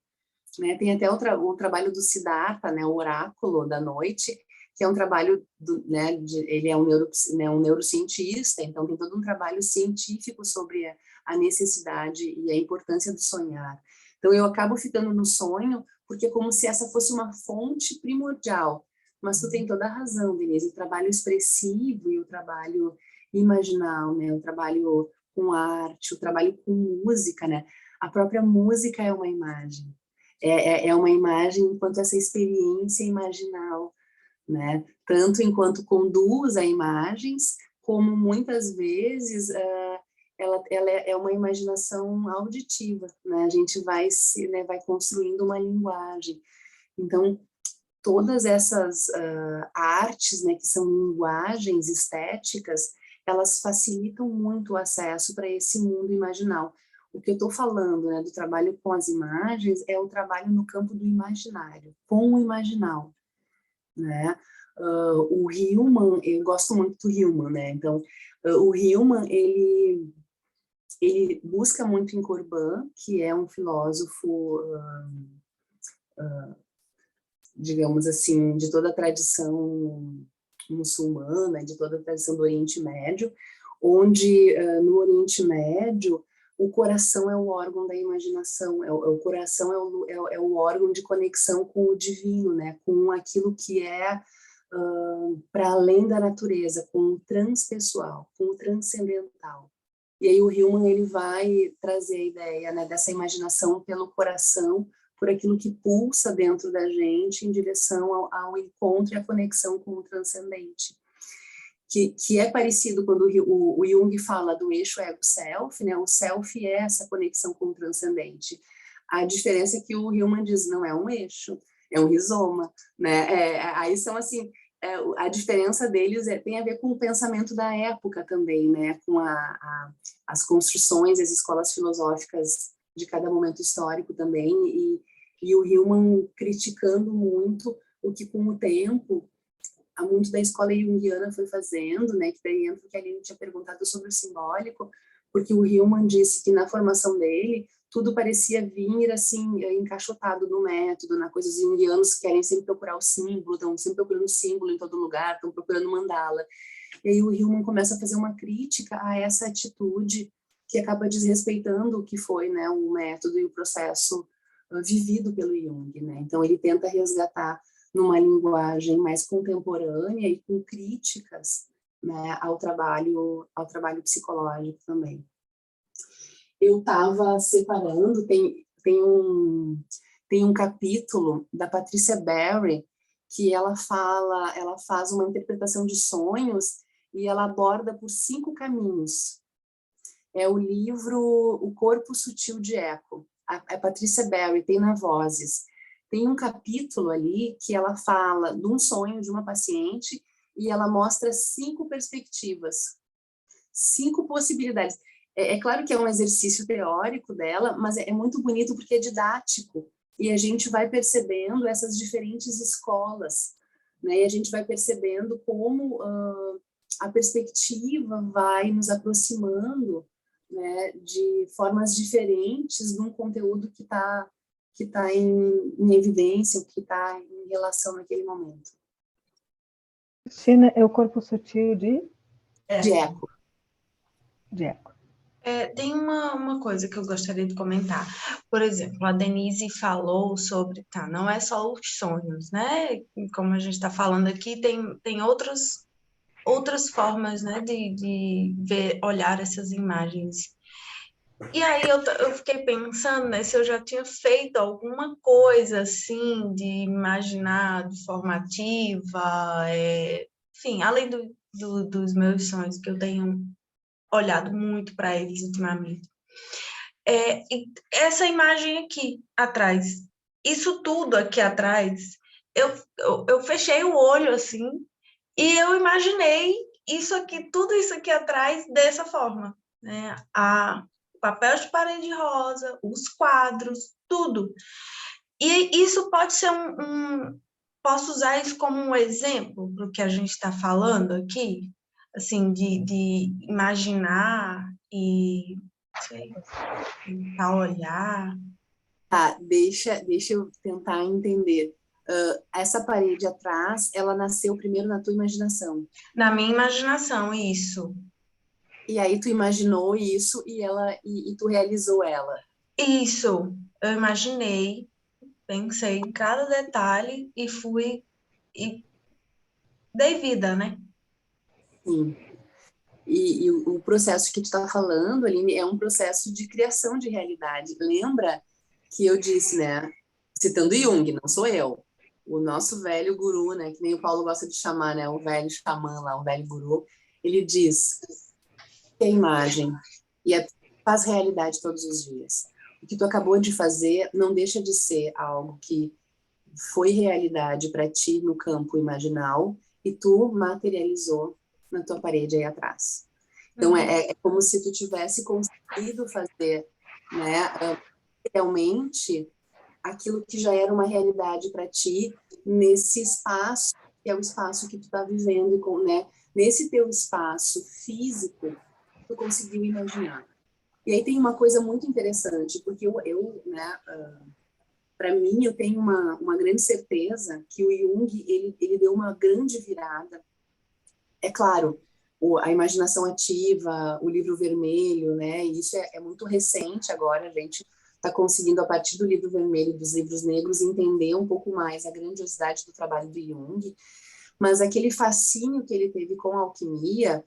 né? Tem até o trabalho do Siddhartha, né? O oráculo da noite, que é um trabalho, né? Ele é um neurocientista, então tem todo um trabalho científico sobre a necessidade e a importância do sonhar. Então, eu acabo ficando no sonho, porque é como se essa fosse uma fonte primordial. Mas tu tem toda a razão, Denise, o trabalho expressivo e o trabalho imaginal, né? O trabalho com arte, o trabalho com música, né? A própria música é uma imagem. É uma imagem enquanto essa experiência imaginal, né? Tanto enquanto conduz a imagens, como muitas vezes ela é uma imaginação auditiva, né? A gente vai construindo uma linguagem. Então, todas essas artes, né, que são linguagens estéticas, elas facilitam muito o acesso para esse mundo imaginal. O que eu estou falando, né, do trabalho com as imagens é o trabalho no campo do imaginário, com o imaginal, né? O Hillman, eu gosto muito do Hillman, né? Então, o Hillman, ele busca muito em Corbin, que é um filósofo, digamos assim, de toda a tradição muçulmana, de toda a tradição do Oriente Médio, onde no Oriente Médio o coração é o órgão da imaginação, o coração é o órgão de conexão com o divino, né? Com aquilo que é para além da natureza, com o transpessoal, com o transcendental. E aí o Hillman, ele vai trazer a ideia, né, dessa imaginação pelo coração, por aquilo que pulsa dentro da gente em direção ao encontro e à conexão com o transcendente. Que é parecido quando o Jung fala do eixo ego-self, né? O self é essa conexão com o transcendente. A diferença é que o Hillman diz, não é um eixo, é um rizoma, né? Aí são assim, a diferença deles tem a ver com o pensamento da época também, né? Com as construções, as escolas filosóficas de cada momento histórico também, e o Hillman criticando muito o que com o tempo muito da escola junguiana foi fazendo, né, que daí entra o que a Aline tinha perguntado sobre o simbólico, porque o Hillman disse que na formação dele tudo parecia vir assim encaixotado no método, na coisa. Os junguianos querem sempre procurar o símbolo, estão sempre procurando símbolo em todo lugar, estão procurando mandala. E aí o Hillman começa a fazer uma crítica a essa atitude que acaba desrespeitando o que foi, né, o método e o processo vivido pelo Jung, né? Então ele tenta resgatar numa linguagem mais contemporânea e com críticas, né, ao trabalho psicológico também. Eu estava separando, tem um capítulo da Patricia Berry que ela faz uma interpretação de sonhos e ela aborda por 5 caminhos. É o livro O Corpo Sutil de Eco. A Patricia Berry tem na Vozes. Tem um capítulo ali que ela fala de um sonho de uma paciente e ela mostra 5 perspectivas, 5 possibilidades. É claro que é um exercício teórico dela, mas é muito bonito porque é didático e a gente vai percebendo essas diferentes escolas, né? E a gente vai percebendo como a perspectiva vai nos aproximando, né, de formas diferentes de um conteúdo que está em evidência, o que está em relação naquele momento. Cristina, é o corpo sutil de Eco. De eco. Tem uma coisa que eu gostaria de comentar. Por exemplo, a Denise falou sobre, não é só os sonhos, né? Como a gente está falando aqui, tem outras formas, né, de ver, olhar essas imagens. E aí eu fiquei pensando, né, se eu já tinha feito alguma coisa assim de imaginar, de formativa, enfim, além dos meus sonhos, que eu tenho olhado muito para eles ultimamente. E essa imagem aqui atrás, isso tudo aqui atrás, eu fechei o olho assim e eu imaginei isso aqui, tudo isso aqui atrás dessa forma, né? O papel de parede rosa, os quadros, tudo. E isso pode ser posso usar isso como um exemplo do que a gente está falando aqui, assim, de imaginar e, não sei, tentar olhar. Tá, deixa eu tentar entender. Essa parede atrás, ela nasceu primeiro na tua imaginação. Na minha imaginação, isso. E aí tu imaginou isso e tu realizou ela. Isso, eu imaginei, pensei em cada detalhe e dei vida, né? Sim. E o processo que tu está falando, Aline, é um processo de criação de realidade. Lembra que eu disse, né? citando Jung, não sou eu, o nosso velho guru, né, que nem o Paulo gosta de chamar, né, o velho xamã lá, o velho guru, ele diz que a imagem faz realidade todos os dias. O que tu acabou de fazer não deixa de ser algo que foi realidade para ti no campo imaginal e tu materializou na tua parede aí atrás. Então, é como se tu tivesse conseguido fazer, né, realmente aquilo que já era uma realidade para ti nesse espaço, que é o espaço que tu está vivendo, né, nesse teu espaço físico, tu conseguiu imaginar. E aí tem uma coisa muito interessante, porque eu né, para mim, eu tenho uma grande certeza que o Jung, ele deu uma grande virada. É claro, a imaginação ativa, o livro vermelho, né? Isso é muito recente agora, a gente está conseguindo, a partir do livro vermelho e dos livros negros, entender um pouco mais a grandiosidade do trabalho do Jung, mas aquele fascínio que ele teve com a alquimia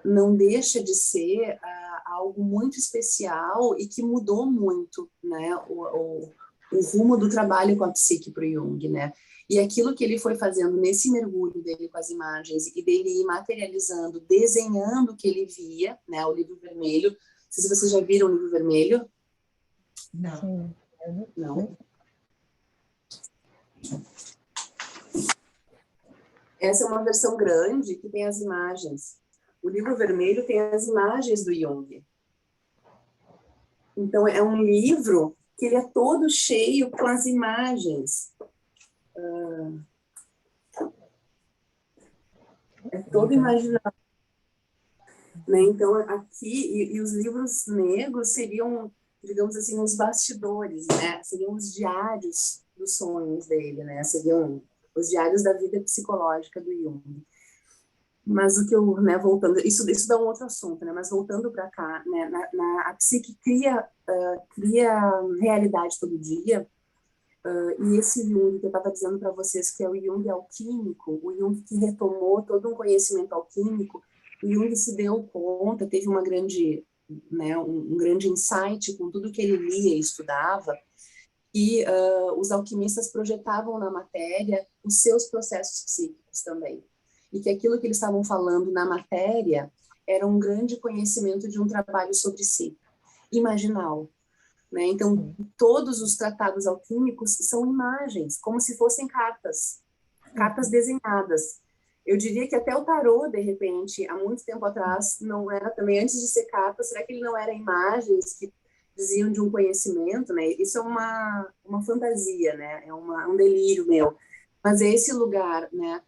não deixa de ser algo muito especial e que mudou muito, né? O rumo do trabalho com a psique para o Jung, né? E aquilo que ele foi fazendo nesse mergulho dele com as imagens e dele ir materializando, desenhando o que ele via, né? O livro vermelho. Não sei se vocês já viram o livro vermelho. Não. Não. Essa é uma versão grande que tem as imagens. O livro vermelho tem as imagens do Jung. Então, é um livro que ele é todo cheio com as imagens. É todo imaginário. Né? Então, aqui, e os livros negros seriam, digamos assim, os bastidores, né? Seriam os diários dos sonhos dele, né? Seriam os diários da vida psicológica do Jung. Mas o que eu, né, voltando, isso dá um outro assunto, né? Mas voltando para cá, né? A psique cria realidade todo dia. E esse Jung que eu estava dizendo para vocês, que é o Jung alquímico, o Jung que retomou todo um conhecimento alquímico, o Jung se deu conta, teve uma grande, né, um grande insight com tudo que ele lia e estudava, e os alquimistas projetavam na matéria os seus processos psíquicos também. E que aquilo que eles estavam falando na matéria era um grande conhecimento de um trabalho sobre si, imaginal. Né? Então, todos os tratados alquímicos são imagens, como se fossem cartas desenhadas. Eu diria que até o tarô, de repente, há muito tempo atrás, não era também, antes de ser carta, será que ele não era imagens que diziam de um conhecimento, né? Isso é uma fantasia, né? É um delírio meu. Mas é esse lugar, né?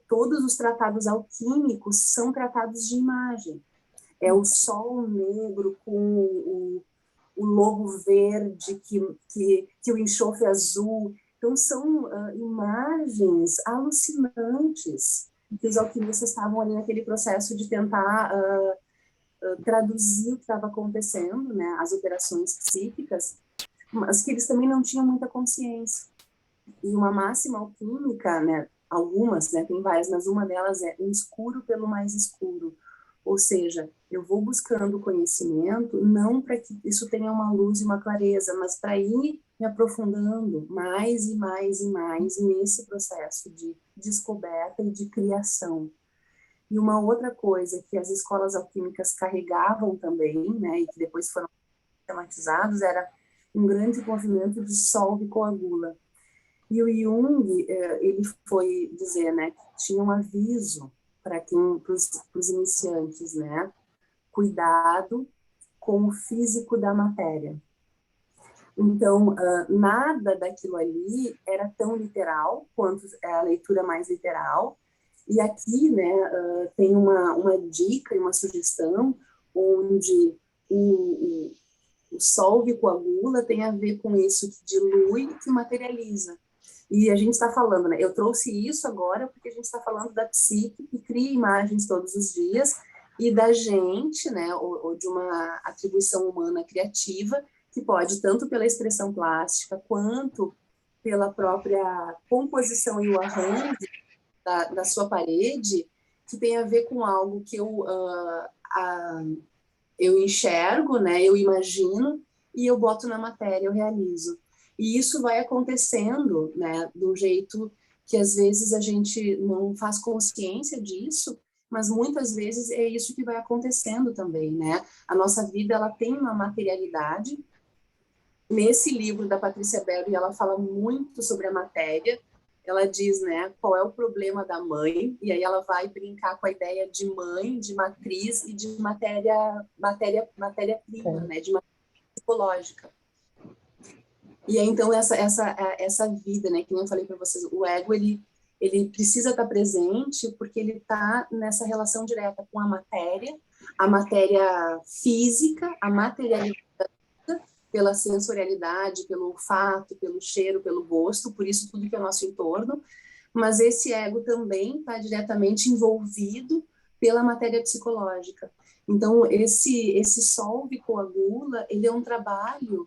Todos os tratados alquímicos são tratados de imagem. É o sol negro com o lobo verde, que o enxofre azul. Então, são imagens alucinantes que os alquimistas estavam ali naquele processo de tentar traduzir o que estava acontecendo, né, as operações psíquicas, mas que eles também não tinham muita consciência. E uma máxima alquímica, né, algumas, né, tem várias, mas uma delas é o escuro pelo mais escuro. Ou seja, eu vou buscando conhecimento, não para que isso tenha uma luz e uma clareza, mas para ir me aprofundando mais e mais e mais nesse processo de descoberta e de criação. E uma outra coisa que as escolas alquímicas carregavam também, né, e que depois foram sistematizados, era um grande movimento de solve e coagula. E o Jung, ele foi dizer, né, que tinha um aviso para os iniciantes, né, cuidado com o físico da matéria. Então, nada daquilo ali era tão literal quanto a leitura mais literal. E aqui, né, tem uma dica e uma sugestão onde o solve coagula tem a ver com isso que dilui e que materializa. E a gente está falando, né? Eu trouxe isso agora porque a gente está falando da psique que cria imagens todos os dias e da gente, né? Ou de uma atribuição humana criativa que pode, tanto pela expressão plástica quanto pela própria composição e o arranjo da sua parede, que tem a ver com algo que eu enxergo, né? Eu imagino e eu boto na matéria, eu realizo. E isso vai acontecendo, né, de um jeito que às vezes a gente não faz consciência disso, mas muitas vezes é isso que vai acontecendo também, né? A nossa vida, ela tem uma materialidade. Nesse livro da Patrícia Berry, ela fala muito sobre a matéria. Ela diz, né, qual é o problema da mãe, e aí ela vai brincar com a ideia de mãe, de matriz e de matéria-prima, né, de matéria psicológica. E aí, então, essa vida, né, que nem eu falei para vocês, o ego, ele precisa estar presente porque ele está nessa relação direta com a matéria física, a materialidade, pela sensorialidade, pelo olfato, pelo cheiro, pelo gosto, por isso tudo que é nosso entorno, mas esse ego também está diretamente envolvido pela matéria psicológica. Então, esse solve coagula, ele é um trabalho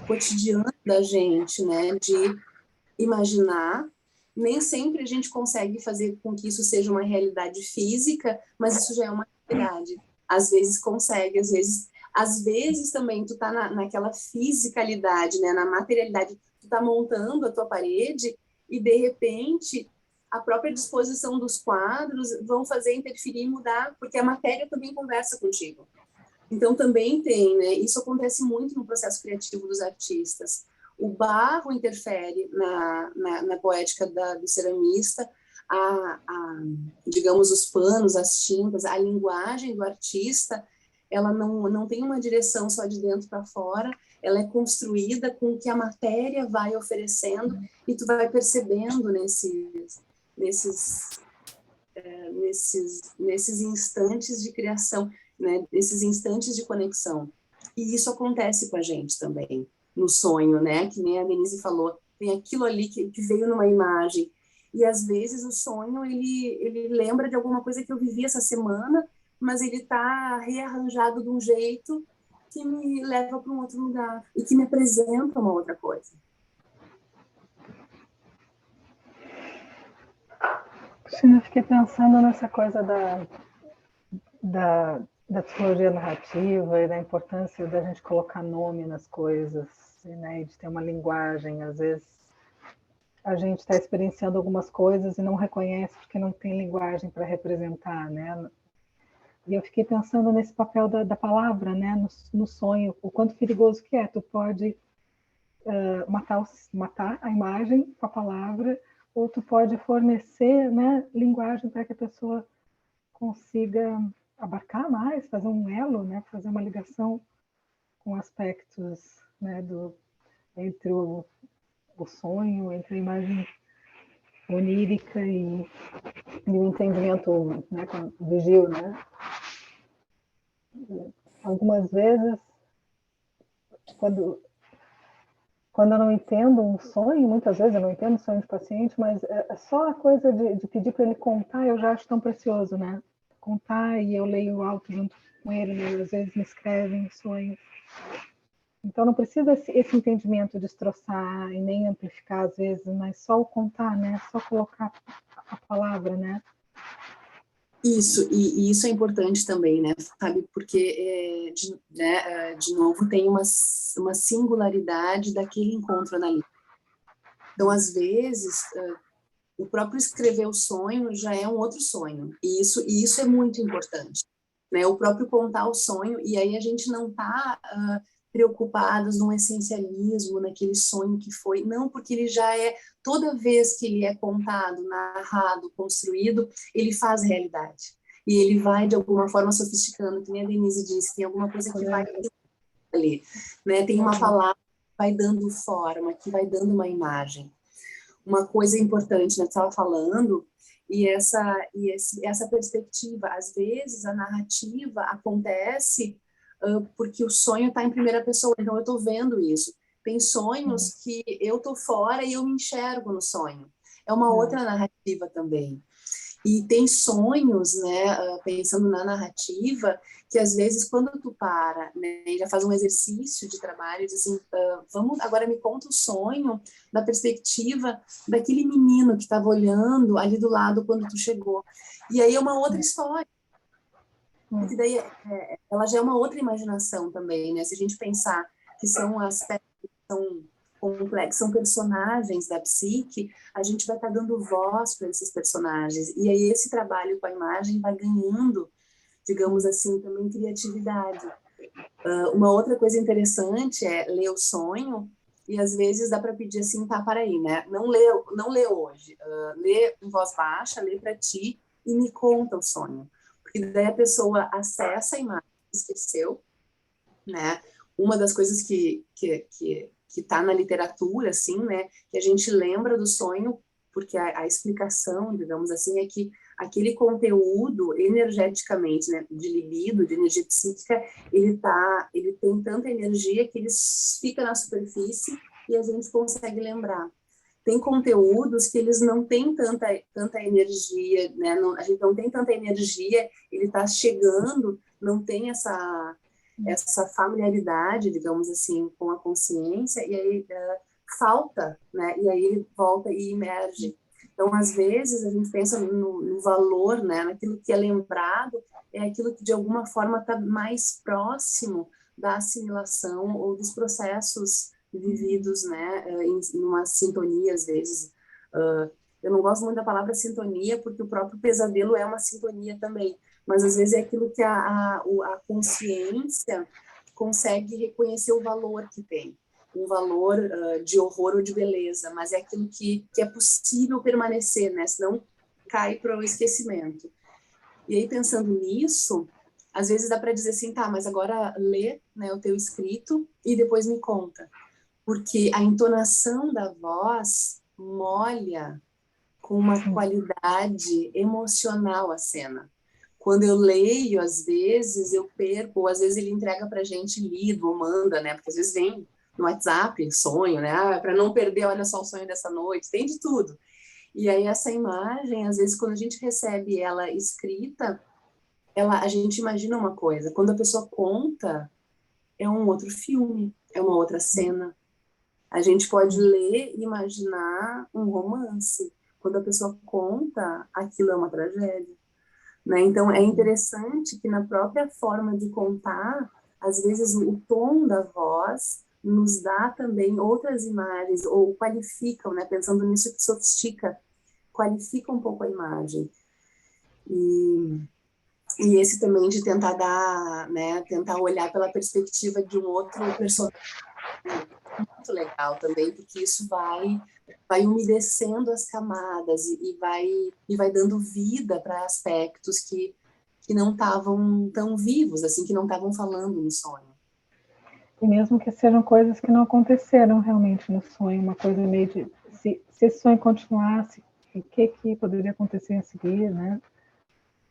cotidiano da gente, né, de imaginar. Nem sempre a gente consegue fazer com que isso seja uma realidade física, mas isso já é uma realidade. Às vezes consegue, às vezes também tu tá naquela fisicalidade, né, na materialidade, tu tá montando a tua parede e de repente a própria disposição dos quadros vão fazer interferir e mudar, porque a matéria também conversa contigo. Então, também tem, né? Isso acontece muito no processo criativo dos artistas. O barro interfere na poética do ceramista, digamos, os panos, as tintas, a linguagem do artista, ela não tem uma direção só de dentro para fora, ela é construída com o que a matéria vai oferecendo e tu vai percebendo nesses instantes de criação, né, esses instantes de conexão. E isso acontece com a gente também, no sonho, né, que nem a Denise falou, tem aquilo ali que veio numa imagem, e às vezes o sonho, ele lembra de alguma coisa que eu vivi essa semana, mas ele está rearranjado de um jeito que me leva para um outro lugar, e que me apresenta uma outra coisa. Eu fiquei pensando nessa coisa da psicologia narrativa e da importância da gente colocar nome nas coisas, né, e de ter uma linguagem. Às vezes a gente está experienciando algumas coisas e não reconhece porque não tem linguagem para representar, né? E eu fiquei pensando nesse papel da palavra, né, no sonho, o quanto perigoso que é. Tu pode matar a imagem com a palavra, ou tu pode fornecer, né, linguagem para que a pessoa consiga abarcar mais, fazer um elo, né, fazer uma ligação com aspectos, né, entre o sonho, entre a imagem onírica e o entendimento, né, com o Gil, né? Algumas vezes, quando eu não entendo um sonho, muitas vezes eu não entendo o sonho de paciente, mas é só a coisa de pedir para ele contar, eu já acho tão precioso, né? Contar e eu leio alto junto com ele, né? Às vezes me escrevem sonhos. Então não precisa esse entendimento destroçar e nem amplificar às vezes, mas só o contar, né? Só colocar a palavra, né? Isso, e isso é importante também, né, sabe, porque, de novo, tem uma singularidade daquele encontro analítico. Então, às vezes, o próprio escrever o sonho já é um outro sonho, e isso é muito importante, né, o próprio contar o sonho, e aí a gente não está preocupados no essencialismo, naquele sonho que foi, não, porque ele já é, toda vez que ele é contado, narrado, construído, ele faz realidade. E ele vai, de alguma forma, sofisticando, que nem a Denise disse, tem alguma coisa que vai ali, né? Tem uma palavra que vai dando forma, que vai dando uma imagem. Uma coisa importante, né, que você estava falando, e essa perspectiva, às vezes a narrativa acontece porque o sonho está em primeira pessoa, então eu estou vendo isso. Tem sonhos que eu estou fora e eu me enxergo no sonho. É uma outra narrativa também. E tem sonhos, né, pensando na narrativa, que às vezes quando tu para, né, e já faz um exercício de trabalho, diz assim, vamos, agora me conta o sonho da perspectiva daquele menino que estava olhando ali do lado quando tu chegou. E aí é uma outra história. Porque daí ela já é uma outra imaginação também, né? Se a gente pensar que são aspectos que são complexo, são personagens da psique, a gente vai estar dando voz para esses personagens. E aí esse trabalho com a imagem vai ganhando, digamos assim, também criatividade. Uma outra coisa interessante é ler o sonho, e às vezes dá para pedir assim, tá, para aí, né? Não lê hoje, lê em voz baixa, lê para ti e me conta o sonho. Porque daí a pessoa acessa a imagem, esqueceu, né? Uma das coisas que está na literatura, assim, né, que a gente lembra do sonho, porque a explicação, digamos assim, é que aquele conteúdo energeticamente, né, de libido, de energia psíquica, ele tem tanta energia que ele fica na superfície e a gente consegue lembrar. Tem conteúdos que eles não têm tanta energia, né, a gente não tem tanta energia, ele está chegando, não tem essa familiaridade, digamos assim, com a consciência, e aí falta, né? E aí ele volta e emerge. Então, às vezes, a gente pensa no valor, né? Naquilo que é lembrado, é aquilo que, de alguma forma, está mais próximo da assimilação ou dos processos vividos, né? Em uma sintonia, às vezes. Eu não gosto muito da palavra sintonia, porque o próprio pesadelo é uma sintonia também, mas às vezes é aquilo que a consciência consegue reconhecer o valor que tem, um valor de horror ou de beleza, mas é aquilo que é possível permanecer, né? Senão cai para o esquecimento. E aí, pensando nisso, às vezes dá para dizer assim, tá, mas agora lê, né, o teu escrito e depois me conta. Porque a entonação da voz molha com uma qualidade emocional a cena. Quando eu leio, às vezes eu perco, ou às vezes ele entrega para a gente lido, ou manda, né? Porque às vezes vem no WhatsApp, sonho, né? Para não perder, olha só o sonho dessa noite, tem de tudo. E aí essa imagem, às vezes quando a gente recebe ela escrita, a gente imagina uma coisa. Quando a pessoa conta, é um outro filme, é uma outra cena. A gente pode ler e imaginar um romance. Quando a pessoa conta, aquilo é uma tragédia. Né? Então, é interessante que na própria forma de contar, às vezes o tom da voz nos dá também outras imagens, ou qualificam, né? Pensando nisso que sofistica, qualifica um pouco a imagem. E esse também de tentar dar, né? Tentar olhar pela perspectiva de um outro personagem, muito legal também, porque isso vai umedecendo as camadas e vai dando vida para aspectos que não estavam tão vivos, assim, que não estavam falando no sonho. E mesmo que sejam coisas que não aconteceram realmente no sonho, uma coisa meio de, se esse sonho continuasse, o que poderia acontecer a seguir, né?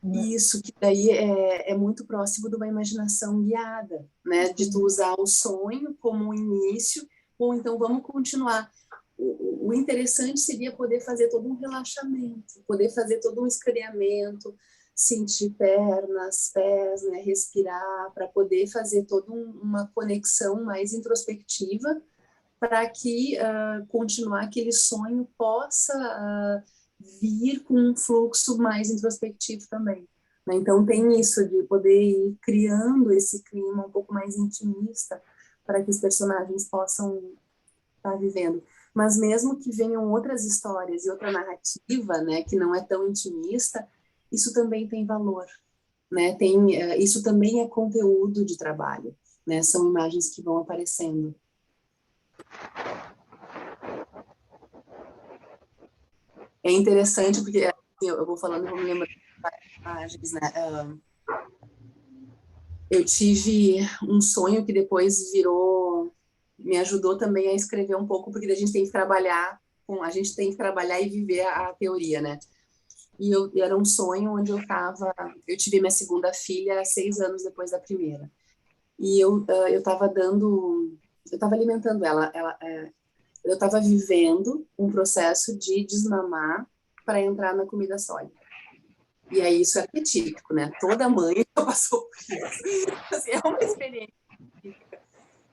Isso, que daí é muito próximo de uma imaginação guiada, né? De tu usar o sonho como um início, ou então vamos continuar. O interessante seria poder fazer todo um relaxamento, poder fazer todo um escaneamento, sentir pernas, pés, né? Respirar, para poder fazer toda uma conexão mais introspectiva, para que continuar aquele sonho possa vir com um fluxo mais introspectivo também. Né? Então tem isso de poder ir criando esse clima um pouco mais intimista para que os personagens possam estar vivendo. Mas mesmo que venham outras histórias e outra narrativa, né, que não é tão intimista, isso também tem valor. Né? Isso também é conteúdo de trabalho. Né? São imagens que vão aparecendo. É interessante porque assim, eu vou falando, vou me lembrando de várias imagens, né? Eu tive um sonho que depois me ajudou também a escrever um pouco, porque a gente tem que trabalhar e viver a teoria, né? E era um sonho onde eu tive minha segunda filha 6 anos depois da primeira. E eu estava alimentando ela, eu estava vivendo um processo de desmamar para entrar na comida sólida. E aí isso é arquetípico, né? Toda mãe já passou por isso. Assim, é uma experiência típica.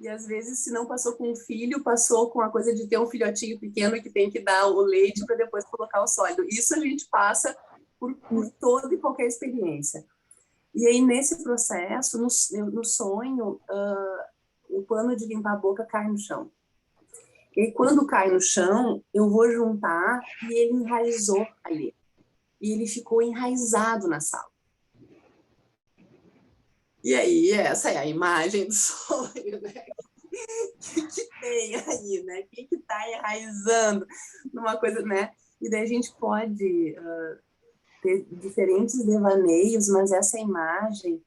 E às vezes, se não passou com um filho, passou com a coisa de ter um filhotinho pequeno que tem que dar o leite para depois colocar o sólido. Isso a gente passa por toda e qualquer experiência. E aí, nesse processo, no sonho, o pano de limpar a boca cai no chão. E aí, quando cai no chão, eu vou juntar e ele enraizou ali. E ele ficou enraizado na sala. E aí, essa é a imagem do sonho, né? O que tem aí, né? O que está enraizando numa coisa, né? E daí a gente pode ter diferentes devaneios, mas essa imagem,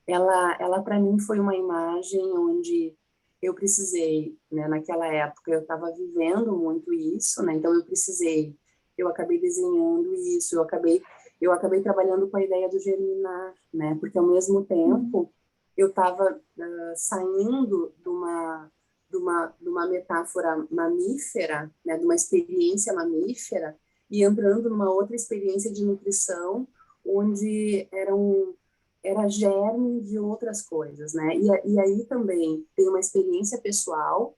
ela para mim foi uma imagem onde eu precisei, né? Naquela época eu estava vivendo muito isso, né? Então eu acabei desenhando isso, eu acabei trabalhando com a ideia do germinar, né? Porque ao mesmo tempo eu estava saindo de uma metáfora mamífera, né? De uma experiência mamífera e entrando numa outra experiência de nutrição, onde era germe de outras coisas, né? E aí também tem uma experiência pessoal,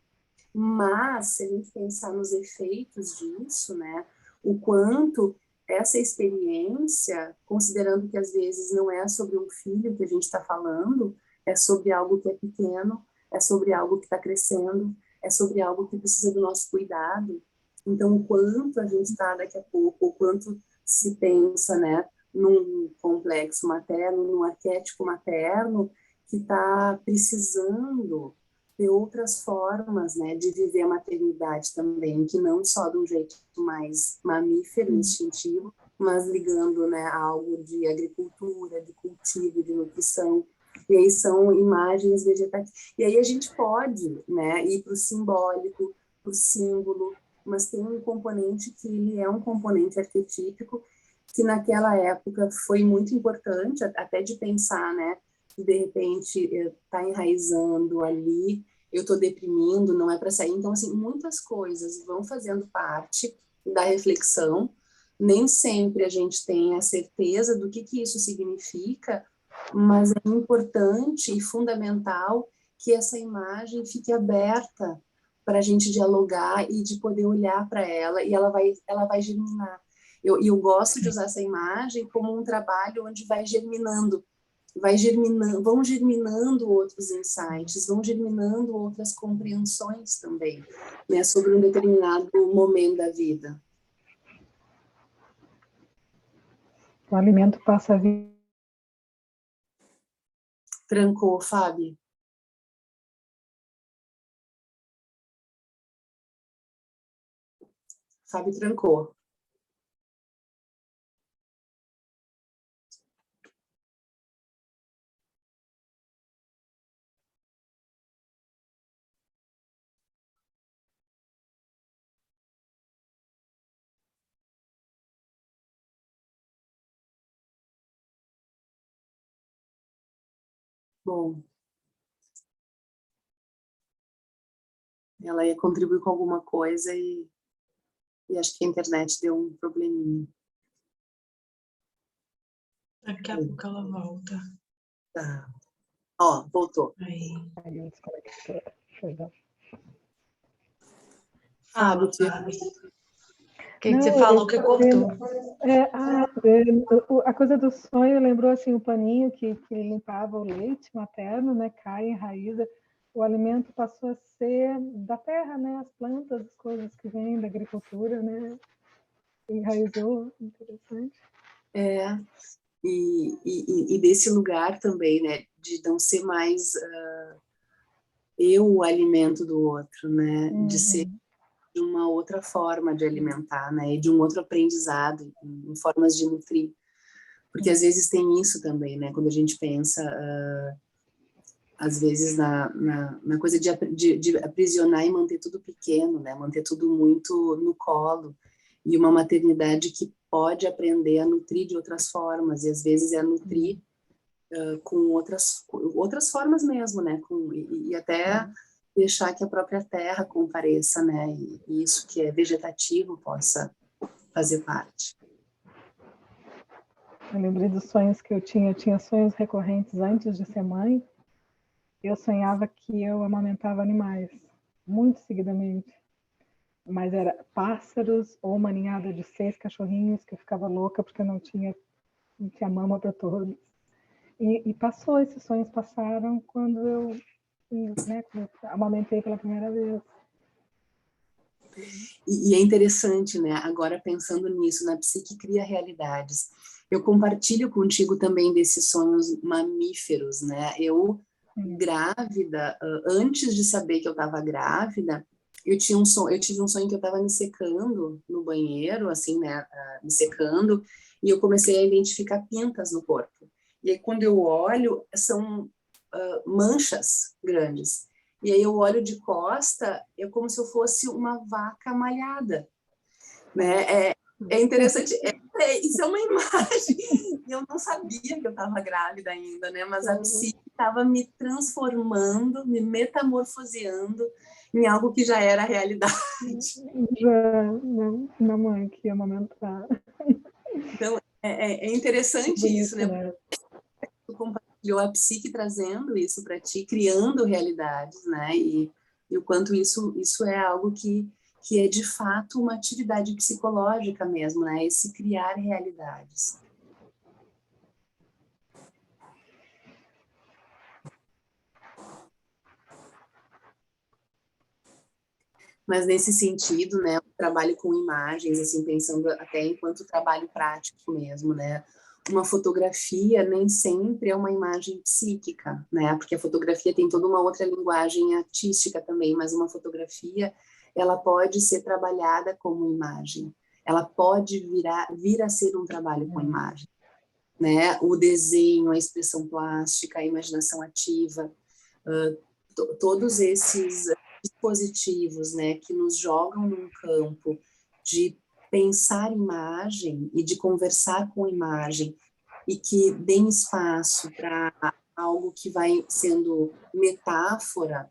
mas se a gente pensar nos efeitos disso, né? O quanto essa experiência, considerando que às vezes não é sobre um filho que a gente está falando, é sobre algo que é pequeno, é sobre algo que está crescendo, é sobre algo que precisa do nosso cuidado. Então, o quanto a gente está daqui a pouco, o quanto se pensa, né, num complexo materno, num arquétipo materno que está precisando ter outras formas, né, de viver a maternidade também, que não só de um jeito mais mamífero, instintivo, mas ligando, né, a algo de agricultura, de cultivo, de nutrição. E aí são imagens vegetativas. E aí a gente pode, né, ir para o simbólico, para o símbolo, mas tem um componente que ele é um componente arquetípico que naquela época foi muito importante, até de pensar, né, que de repente está enraizando ali, eu estou deprimindo, não é para sair. Então, assim, muitas coisas vão fazendo parte da reflexão. Nem sempre a gente tem a certeza do que isso significa, mas é importante e fundamental que essa imagem fique aberta para a gente dialogar e de poder olhar para ela, e ela vai germinar. Eu gosto de usar essa imagem como um trabalho onde vão germinando outros insights, vão germinando outras compreensões também, né, sobre um determinado momento da vida. O alimento passa a vir. Trancou, Fábio? Fábio trancou. Bom, ela ia contribuir com alguma coisa e acho que a internet deu um probleminha. Daqui a pouco ela volta. Tá. Ó, voltou. Aí. Aí eu desconectei. Perdão. Fala, Fábio, Fábio. O que você falou que cortou? A coisa do sonho lembrou assim o paninho que limpava o leite materno, né? Cai, enraiza. O alimento passou a ser da terra, né? As plantas, as coisas que vêm da agricultura, né? Enraizou, interessante. E desse lugar também, né? De não ser mais eu o alimento do outro, né? De ser de uma outra forma de alimentar, né? E de um outro aprendizado, em formas de nutrir. Porque às vezes tem isso também, né? Quando a gente pensa, às vezes, na coisa de aprisionar e manter tudo pequeno, né? Manter tudo muito no colo. E uma maternidade que pode aprender a nutrir de outras formas. E às vezes é nutrir com outras formas mesmo, né? E até deixar que a própria terra compareça, né? E isso que é vegetativo possa fazer parte. Eu lembrei dos sonhos que eu tinha sonhos recorrentes antes de ser mãe. Eu sonhava que eu amamentava animais, muito seguidamente. Mas era pássaros ou uma ninhada de 6 cachorrinhos que eu ficava louca porque não tinha mama para todos. E passou, esses sonhos passaram quando eu, né, quando eu amamentei pela primeira vez. E é interessante, né? Agora pensando nisso, na psique cria realidades. Eu compartilho contigo também desses sonhos mamíferos, né? Eu, grávida, antes de saber que eu estava grávida, eu tive um sonho que eu estava me secando no banheiro, assim, né? Me secando, e eu comecei a identificar pintas no corpo. E aí, quando eu olho, são manchas grandes. E aí eu olho de costa, é como se eu fosse uma vaca malhada, né? É interessante, isso é uma imagem. Eu não sabia que eu estava grávida ainda, né? Mas a psique estava me transformando, me metamorfoseando em algo que já era realidade. Já, na mãe que ia amamentar. Então, é interessante Bonito, isso, né? Tu compartilhou a psique trazendo isso para ti, criando realidades, né? E o quanto isso é algo que é de fato uma atividade psicológica mesmo, né? Esse criar realidades. Mas nesse sentido, né, o trabalho com imagens, assim, pensando até enquanto trabalho prático mesmo, né? Uma fotografia nem sempre é uma imagem psíquica, né? Porque a fotografia tem toda uma outra linguagem artística também, mas uma fotografia, ela pode ser trabalhada como imagem. Ela pode vir a ser um trabalho com imagem, né? O desenho, a expressão plástica, a imaginação ativa, todos esses dispositivos, né, que nos jogam num campo de pensar imagem e de conversar com imagem e que deem espaço para algo que vai sendo metáfora,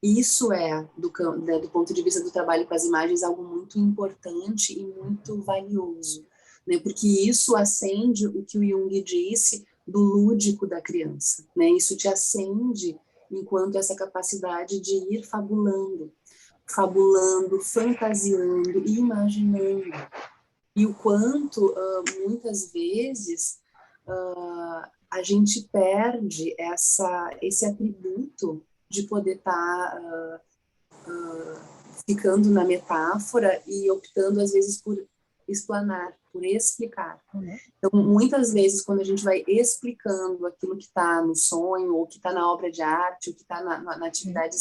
isso do ponto de vista do trabalho com as imagens, algo muito importante e muito valioso, né, porque isso acende o que o Jung disse do lúdico da criança, né, isso te acende enquanto essa capacidade de ir fabulando, fantasiando, imaginando. E o quanto, muitas vezes, a gente perde esse atributo de poder estar ficando na metáfora e optando, às vezes, por explanar, por explicar. Então, muitas vezes, quando a gente vai explicando aquilo que está no sonho, ou que está na obra de arte, ou que está na atividade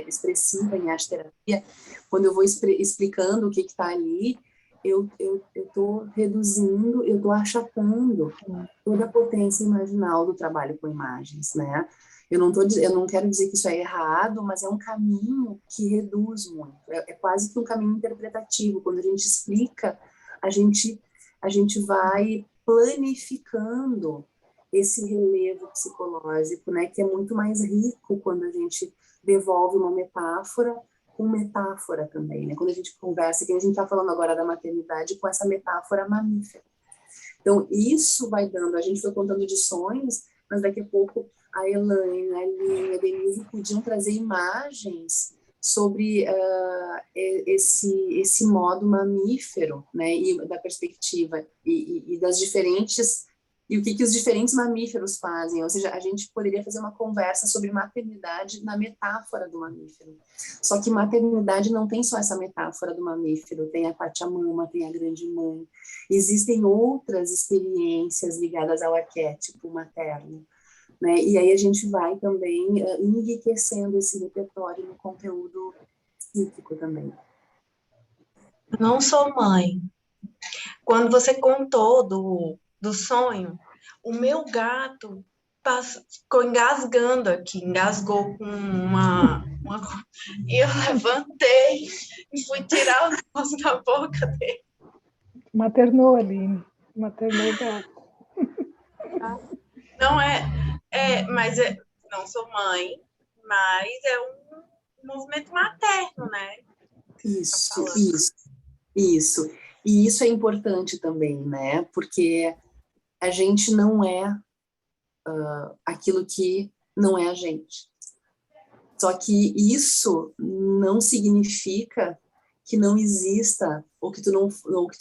expressiva em arte-terapia, quando eu vou explicando o que está ali, eu estou reduzindo, eu estou achatando toda a potência imaginal do trabalho com imagens, né? Eu não quero dizer que isso é errado, mas é um caminho que reduz muito. É quase que um caminho interpretativo. Quando a gente explica, a gente vai planificando esse relevo psicológico, né, que é muito mais rico quando a gente devolve uma metáfora com metáfora também, né? Quando a gente conversa, que a gente está falando agora da maternidade com essa metáfora mamífera. Então, isso vai dando, a gente foi contando de sonhos, mas daqui a pouco a Elaine, a Aline, a Denise podiam trazer imagens sobre esse modo mamífero, né, e da perspectiva e das diferentes, e o que os diferentes mamíferos fazem, ou seja, a gente poderia fazer uma conversa sobre maternidade na metáfora do mamífero. Só que maternidade não tem só essa metáfora do mamífero, tem a Pachamama, tem a Grande Mãe, existem outras experiências ligadas ao arquétipo materno, né? E aí a gente vai também enriquecendo esse repertório no conteúdo psíquico também. Não sou mãe. Quando você contou do sonho, o meu gato ficou engasgando aqui, engasgou com uma... E eu levantei e fui tirar o negócio da boca dele. Maternou, Aline. Maternou o gato. Não mas não sou mãe, mas é um movimento materno, né? Isso. E isso é importante também, né? Porque a gente não é aquilo que não é a gente. Só que isso não significa que não exista ou que tu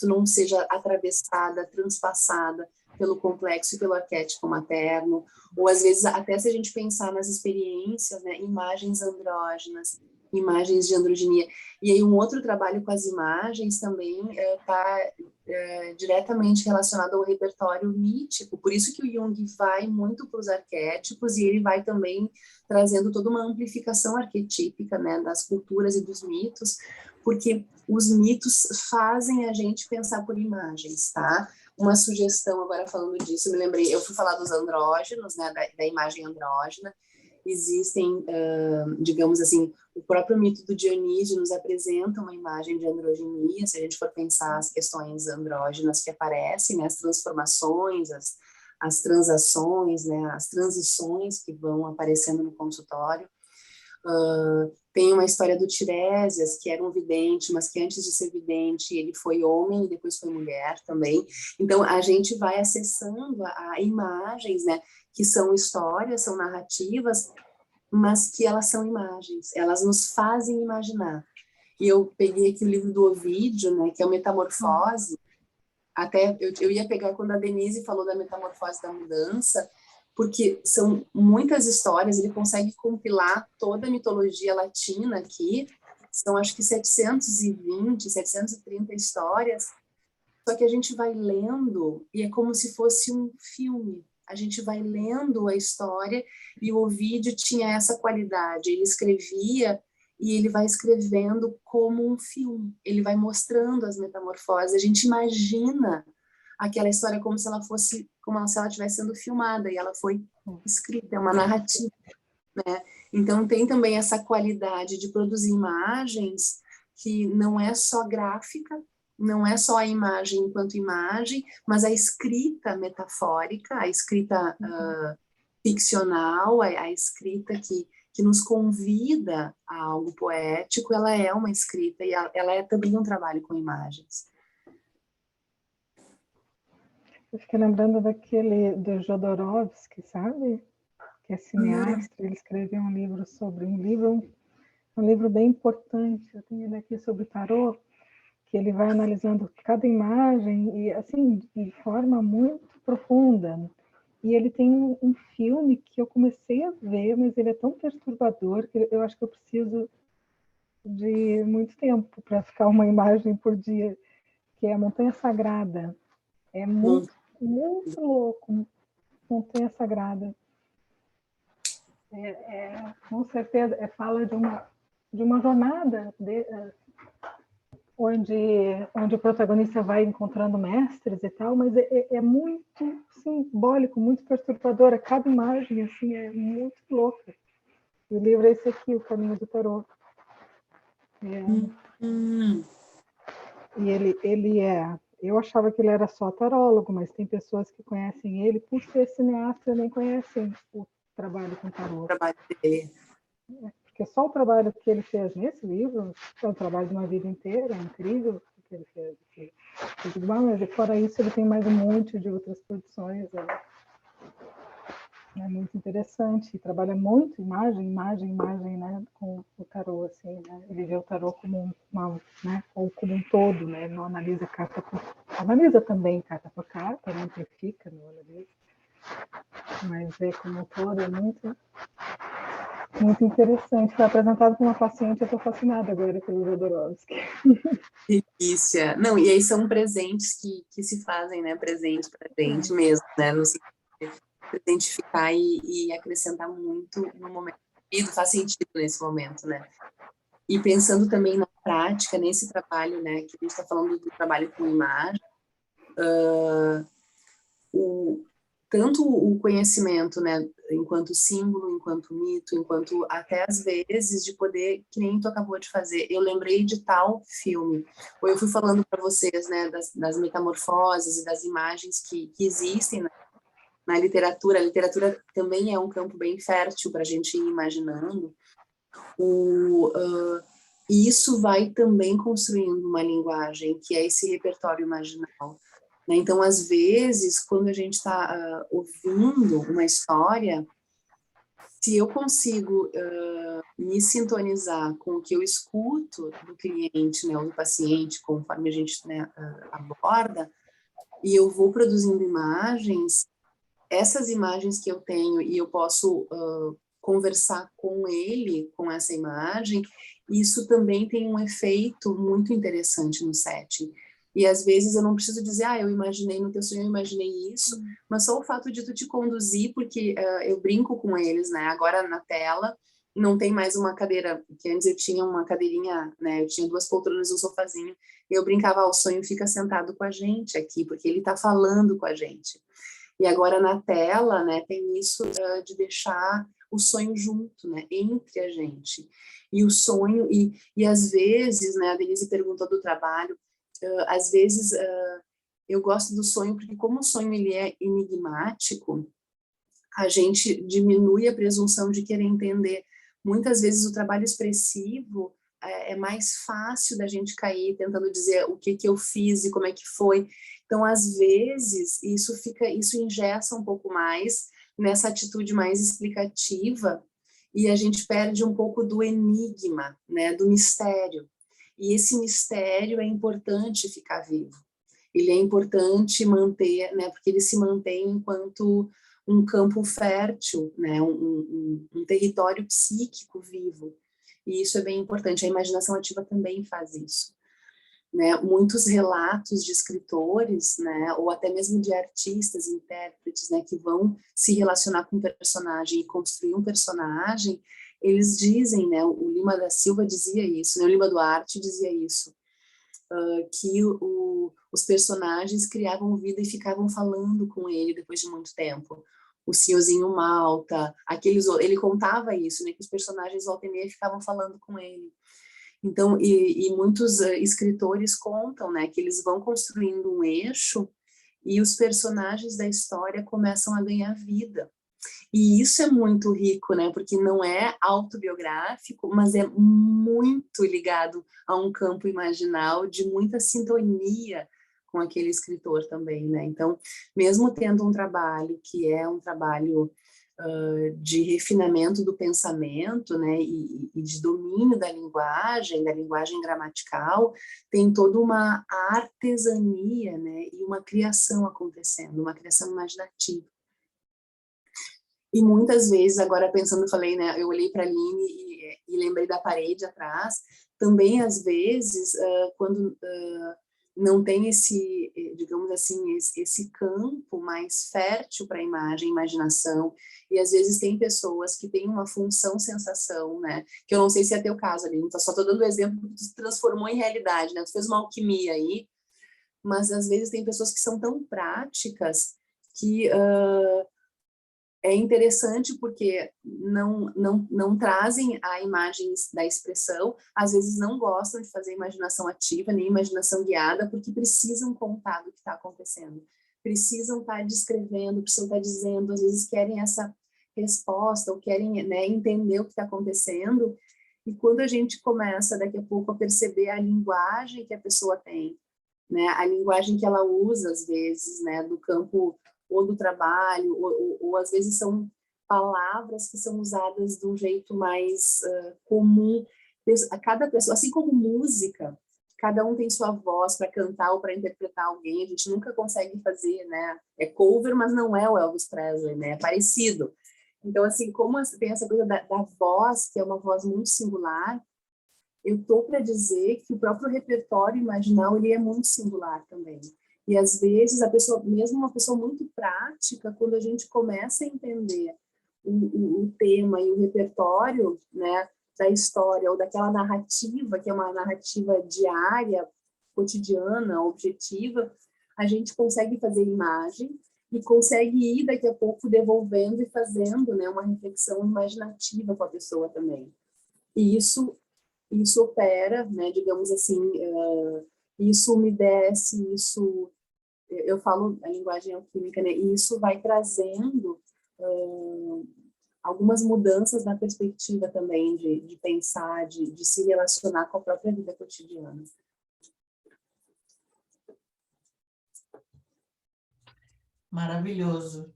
não seja atravessada, transpassada pelo complexo e pelo arquétipo materno, ou às vezes até se a gente pensar nas experiências, né, imagens andrógenas, imagens de androginia. E aí um outro trabalho com as imagens também está diretamente relacionado ao repertório mítico, por isso que o Jung vai muito para os arquétipos e ele vai também trazendo toda uma amplificação arquetípica, né, das culturas e dos mitos, porque os mitos fazem a gente pensar por imagens, tá? Uma sugestão, agora falando disso, me lembrei, eu fui falar dos andrógenos, né, da imagem andrógena. Existem, digamos assim, o próprio mito do Dionísio nos apresenta uma imagem de androginia, se a gente for pensar as questões andrógenas que aparecem, né, as transformações, as transações, né, as transições que vão aparecendo no consultório. Tem uma história do Tiresias, que era um vidente, mas que antes de ser vidente, ele foi homem e depois foi mulher também. Então, a gente vai acessando a imagens, né, que são histórias, são narrativas, mas que elas são imagens, elas nos fazem imaginar. E eu peguei aqui o livro do Ovídio, né, que é o Metamorfose, até eu ia pegar quando a Denise falou da metamorfose da mudança, porque são muitas histórias, ele consegue compilar toda a mitologia latina aqui, são acho que 720, 730 histórias, só que a gente vai lendo e é como se fosse um filme. A gente vai lendo a história e o Ovídio tinha essa qualidade. Ele escrevia e ele vai escrevendo como um filme. Ele vai mostrando as metamorfoses. A gente imagina aquela história como se ela fosse, como se ela estivesse sendo filmada e ela foi escrita, é uma narrativa, né? Então tem também essa qualidade de produzir imagens que não é só gráfica, não é só a imagem enquanto imagem, mas a escrita metafórica, a escrita ficcional, a escrita que nos convida a algo poético, ela é uma escrita e ela é também um trabalho com imagens. Eu fiquei lembrando daquele do Jodorowsky, sabe? Que é cineasta, ele escreveu um livro sobre um livro bem importante, eu tenho ele aqui sobre tarô, que ele vai analisando cada imagem e assim de forma muito profunda. E ele tem um filme que eu comecei a ver, mas ele é tão perturbador que eu acho que eu preciso de muito tempo para ficar uma imagem por dia, que é a Montanha Sagrada. É muito louco, Montanha Sagrada. Com certeza, fala de uma jornada onde o protagonista vai encontrando mestres e tal, mas é muito simbólico, muito perturbador. Cada imagem assim, é muito louca. E o livro é esse aqui, O Caminho do Tarô. E ele é... Eu achava que ele era só tarólogo, mas tem pessoas que conhecem ele por ser cineasta e nem conhecem o trabalho com tarô. O trabalho dele. Porque só o trabalho que ele fez nesse livro é o trabalho de uma vida inteira, é incrível o que ele fez. Mas fora isso, ele tem mais um monte de outras produções. É muito interessante. Trabalha muito imagem, né, com o tarô, assim, né? Ele vê o tarô como né, ou como um todo, né? Não analisa carta por analisa também carta por carta, não amplifica, não analisa. Mas vê como um todo, é muito interessante. Foi apresentado por uma paciente, eu estou fascinada agora pelo Jodorowsky. Delícia. Não, e aí são presentes que se fazem, né? Presente para gente mesmo, né? No sentido de identificar e acrescentar muito no momento. E faz sentido nesse momento, né? E pensando também na prática, nesse trabalho, né? Que a gente está falando do trabalho com imagem, tanto o conhecimento, né, enquanto símbolo, enquanto mito, enquanto até às vezes de poder, que nem tu acabou de fazer, eu lembrei de tal filme, ou eu fui falando para vocês, né, das metamorfoses e das imagens que existem na literatura. A literatura também é um campo bem fértil para a gente ir imaginando. E isso vai também construindo uma linguagem, que é esse repertório imaginal. Então, às vezes, quando a gente está ouvindo uma história, se eu consigo me sintonizar com o que eu escuto do cliente, né, ou do paciente, conforme a gente, né, aborda, e eu vou produzindo imagens, essas imagens que eu tenho e eu posso conversar com ele, com essa imagem, isso também tem um efeito muito interessante no setting. E às vezes eu não preciso dizer, eu imaginei no teu sonho, eu imaginei isso, mas só o fato de tu te conduzir, porque eu brinco com eles, né? Agora na tela não tem mais uma cadeira, porque antes eu tinha uma cadeirinha, né? Eu tinha 2 poltronas e um sofazinho, e eu brincava, o sonho fica sentado com a gente aqui, porque ele tá falando com a gente. E agora na tela, né, tem isso de deixar o sonho junto, né, entre a gente. E o sonho, e às vezes, né, a Denise perguntou do trabalho, às vezes eu gosto do sonho porque como o sonho ele é enigmático, a gente diminui a presunção de querer entender. Muitas vezes o trabalho expressivo é mais fácil da gente cair tentando dizer o que eu fiz e como é que foi. Então, às vezes, isso engessa um pouco mais nessa atitude mais explicativa e a gente perde um pouco do enigma, né, do mistério. E esse mistério é importante ficar vivo. Ele é importante manter, né, porque ele se mantém enquanto um campo fértil, né, um território psíquico vivo. E isso é bem importante. A imaginação ativa também faz isso. Né? Muitos relatos de escritores, né, ou até mesmo de artistas, intérpretes, né, que vão se relacionar com um personagem e construir um personagem, eles dizem, né, o Lima da Silva dizia isso, né, o Lima Duarte dizia isso, que os personagens criavam vida e ficavam falando com ele depois de muito tempo. O Senhorzinho Malta, ele contava isso, né, que os personagens volta e meia ficavam falando com ele. Então, e muitos escritores contam, né, que eles vão construindo um eixo e os personagens da história começam a ganhar vida. E isso é muito rico, né, porque não é autobiográfico, mas é muito ligado a um campo imaginal de muita sintonia com aquele escritor também, né. Então, mesmo tendo um trabalho que é um trabalho de refinamento do pensamento, né, e de domínio da linguagem gramatical, tem toda uma artesania, né, e uma criação acontecendo, uma criação imaginativa. E muitas vezes, agora pensando, falei, né, eu olhei para a Aline e lembrei da parede atrás, também às vezes, quando não tem esse, digamos assim, esse campo mais fértil para a imaginação, e às vezes tem pessoas que têm uma função sensação, né, que eu não sei se é teu caso, Aline, só estou dando o exemplo que tu se transformou em realidade, né, tu fez uma alquimia aí, mas às vezes tem pessoas que são tão práticas que é interessante porque não trazem a imagem da expressão, às vezes não gostam de fazer imaginação ativa, nem imaginação guiada, porque precisam contar do que está acontecendo, precisam estar descrevendo, precisam estar dizendo, às vezes querem essa resposta, ou querem, né, entender o que está acontecendo, e quando a gente começa daqui a pouco a perceber a linguagem que a pessoa tem, né, a linguagem que ela usa às vezes, né, do campo ou do trabalho, ou às vezes são palavras que são usadas de um jeito mais comum. A cada pessoa, assim como música, cada um tem sua voz para cantar ou para interpretar alguém, a gente nunca consegue fazer, né? É cover, mas não é o Elvis Presley, né? É parecido. Então, assim, como tem essa coisa da voz, que é uma voz muito singular, eu estou para dizer que o próprio repertório imaginal ele é muito singular também. E às vezes a pessoa, mesmo uma pessoa muito prática, quando a gente começa a entender o tema e o repertório, né, da história ou daquela narrativa, que é uma narrativa diária, cotidiana, objetiva, a gente consegue fazer imagem e consegue ir daqui a pouco devolvendo e fazendo, né, uma reflexão imaginativa com a pessoa também. E isso opera, né, digamos assim, isso umedece, isso, eu falo a linguagem alquímica, né, e isso vai trazendo algumas mudanças na perspectiva também de pensar, de se relacionar com a própria vida cotidiana. Maravilhoso.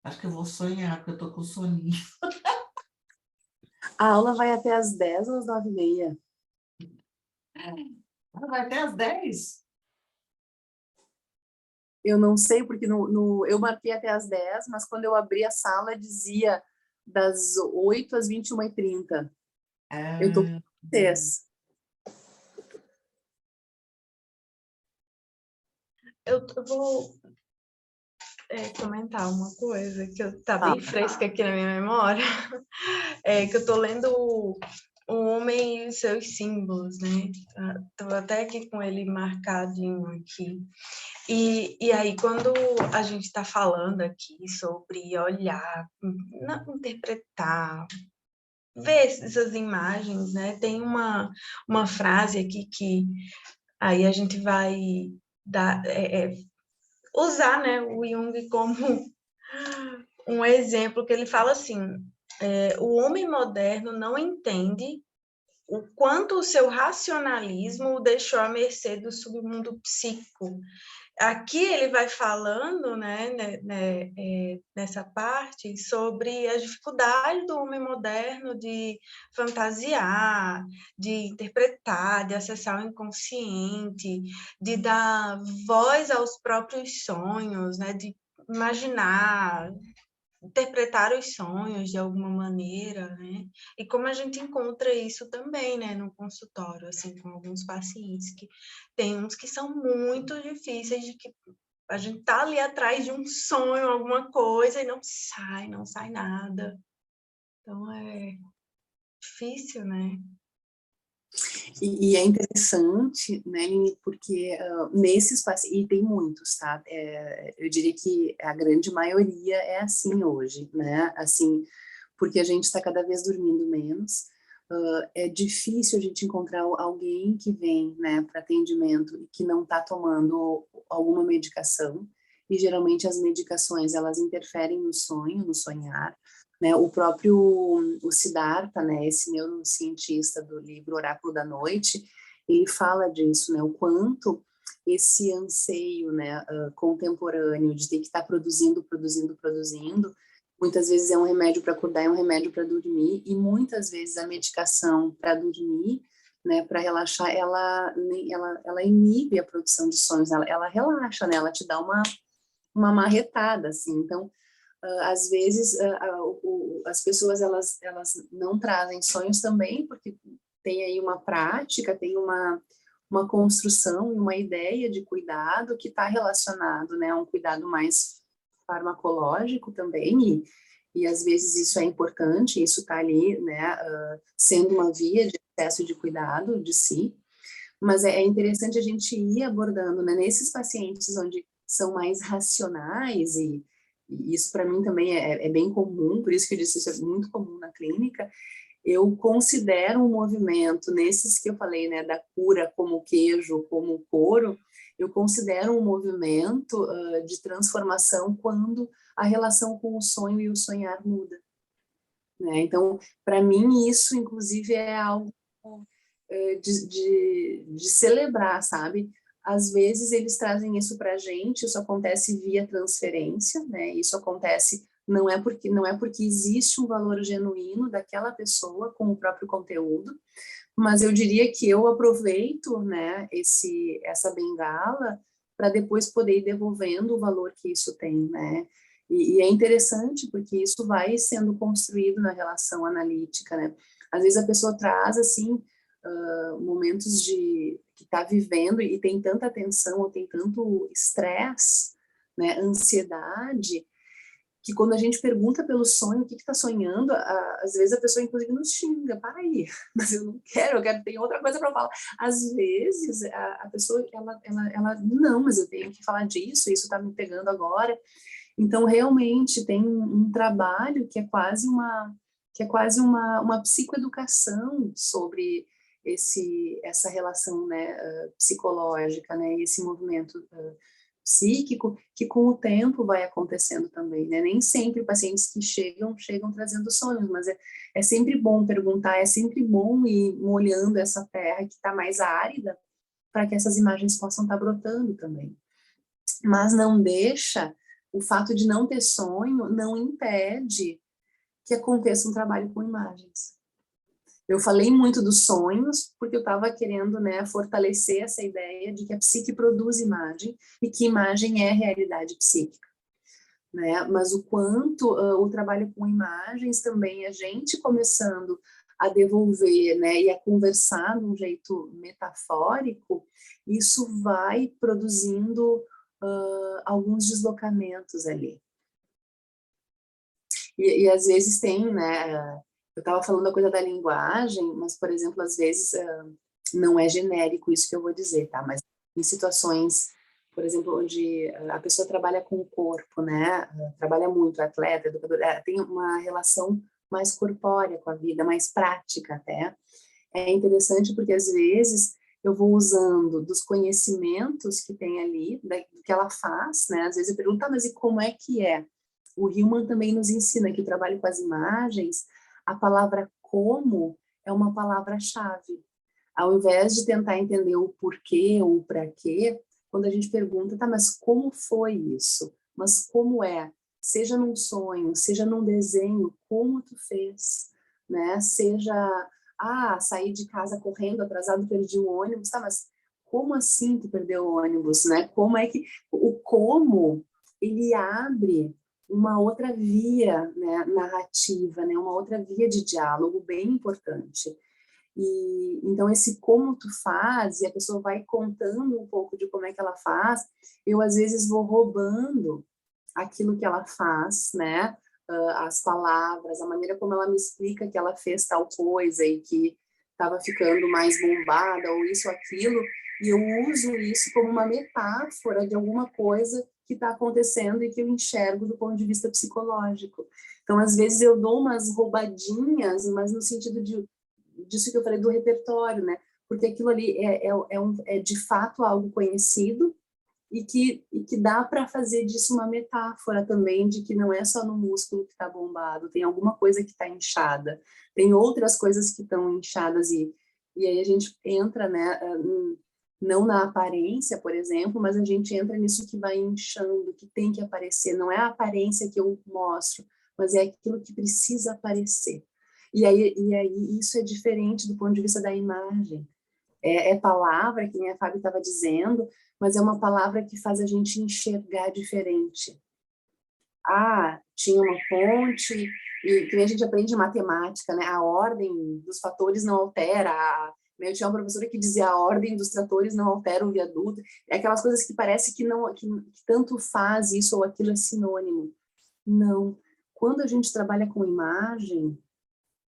Acho que eu vou sonhar, porque eu tô com soninho. A aula vai até às 10 ou às 9h30? Vai até às 10? Eu não sei, porque eu marquei até às 10, mas quando eu abri a sala dizia das 8 às 21h30. Eu tô com vocês. Eu vou comentar uma coisa que tá bem fresca aqui na minha memória, que eu tô lendo O Homem e os Seus Símbolos, né? Tô até aqui com ele marcadinho aqui. E aí, quando a gente está falando aqui sobre olhar, interpretar, ver essas imagens, né? Tem uma frase aqui que aí a gente vai usar, né, o Jung como um exemplo, que ele fala assim, o homem moderno não entende o quanto o seu racionalismo o deixou à mercê do submundo psíquico. Aqui ele vai falando, né, nessa parte, sobre as dificuldades do homem moderno de fantasiar, de interpretar, de acessar o inconsciente, de dar voz aos próprios sonhos, né, de imaginar, interpretar os sonhos de alguma maneira, né? E como a gente encontra isso também, né, no consultório, assim, com alguns pacientes, que tem uns que são muito difíceis, de que a gente tá ali atrás de um sonho, alguma coisa, e não sai nada. Então, é difícil, né? E é interessante, né, Aline, porque nesses pacientes, e tem muitos, tá? Eu diria que a grande maioria é assim hoje, né? Assim, porque a gente está cada vez dormindo menos, é difícil a gente encontrar alguém que vem, né, para atendimento e que não está tomando alguma medicação, e geralmente as medicações, elas interferem no sonho, no sonhar, né? O próprio o Siddhartha, né, esse neurocientista do livro Oráculo da Noite, ele fala disso, né, o quanto esse anseio, né, contemporâneo de ter que estar produzindo, muitas vezes é um remédio para acordar, é um remédio para dormir, e muitas vezes a medicação para dormir, né, para relaxar, ela inibe a produção de sonhos, ela relaxa, né, ela te dá uma marretada, assim. Então, às vezes as pessoas elas não trazem sonhos também, porque tem aí uma prática, tem uma construção e uma ideia de cuidado que está relacionado, né, a um cuidado mais farmacológico também, e às vezes isso é importante, isso está ali, né, sendo uma via de acesso de cuidado de si, mas é interessante a gente ir abordando, né, nesses pacientes onde são mais racionais, e isso para mim também é bem comum, por isso que eu disse, isso é muito comum na clínica. Eu considero um movimento, nesses que eu falei, né, da cura como queijo, como couro, eu considero um movimento de transformação quando a relação com o sonho e o sonhar muda, né? Então, para mim, isso, inclusive, é algo de celebrar, sabe? Às vezes eles trazem isso para a gente, isso acontece via transferência, né? Isso acontece não é porque existe um valor genuíno daquela pessoa com o próprio conteúdo, mas eu diria que eu aproveito, né, essa bengala para depois poder ir devolvendo o valor que isso tem, né? E é interessante porque isso vai sendo construído na relação analítica, né? Às vezes a pessoa traz assim momentos de que está vivendo e tem tanta tensão ou tem tanto estresse, né, ansiedade, que quando a gente pergunta pelo sonho, o que está sonhando, às vezes a pessoa inclusive nos xinga, para aí, mas eu não quero, tem outra coisa para falar. Às vezes a pessoa, ela, não, mas eu tenho que falar disso, isso está me pegando agora. Então realmente tem um trabalho que é quase uma psicoeducação sobre essa relação, né, psicológica, né, esse movimento psíquico, que com o tempo vai acontecendo também, né? Nem sempre pacientes que chegam trazendo sonhos, mas é sempre bom perguntar, é sempre bom ir molhando essa terra que está mais árida, para que essas imagens possam estar brotando também. Mas não deixa, o fato de não ter sonho não impede que aconteça um trabalho com imagens. Eu falei muito dos sonhos, porque eu estava querendo, né, fortalecer essa ideia de que a psique produz imagem, e que imagem é realidade psíquica, né? Mas o quanto o trabalho com imagens também, a gente começando a devolver, né, e a conversar de um jeito metafórico, isso vai produzindo alguns deslocamentos ali. E às vezes tem, né, eu estava falando a coisa da linguagem, mas, por exemplo, às vezes não é genérico isso que eu vou dizer, tá? Mas em situações, por exemplo, onde a pessoa trabalha com o corpo, né? Trabalha muito, atleta, educador, tem uma relação mais corpórea com a vida, mais prática até. É interessante porque, às vezes, eu vou usando dos conhecimentos que tem ali, do que ela faz, né? Às vezes eu pergunto, mas e como é que é? O Hillman também nos ensina que o trabalho com as imagens, a palavra como é uma palavra-chave. Ao invés de tentar entender o porquê ou o para quê, quando a gente pergunta, tá, mas como foi isso? Mas como é? Seja num sonho, seja num desenho, como tu fez? Né? Seja, saí de casa correndo, atrasado, perdi o ônibus, tá, mas como assim tu perdeu o ônibus? Né? Como é que... O como, ele abre uma outra via, né, narrativa, né, uma outra via de diálogo bem importante. E então esse como tu faz, e a pessoa vai contando um pouco de como é que ela faz, eu às vezes vou roubando aquilo que ela faz, né, as palavras, a maneira como ela me explica que ela fez tal coisa e que estava ficando mais bombada, ou isso, aquilo, e eu uso isso como uma metáfora de alguma coisa que está acontecendo e que eu enxergo do ponto de vista psicológico. Então, às vezes, eu dou umas roubadinhas, mas no sentido disso que eu falei do repertório, né? Porque aquilo ali é de fato algo conhecido e que dá para fazer disso uma metáfora também, de que não é só no músculo que está bombado, tem alguma coisa que está inchada, tem outras coisas que estão inchadas, e aí a gente entra, né, não na aparência, por exemplo, mas a gente entra nisso que vai inchando, que tem que aparecer, não é a aparência que eu mostro, mas é aquilo que precisa aparecer. E aí isso é diferente do ponto de vista da imagem. É palavra, que nem a Fábio estava dizendo, mas é uma palavra que faz a gente enxergar diferente. Tinha uma ponte, e que nem a gente aprende em matemática, né? A ordem dos fatores não altera. Eu tinha uma professora que dizia a ordem dos tratores não altera o viaduto. É aquelas coisas que parece que tanto faz isso ou aquilo é sinônimo. Não. Quando a gente trabalha com imagem,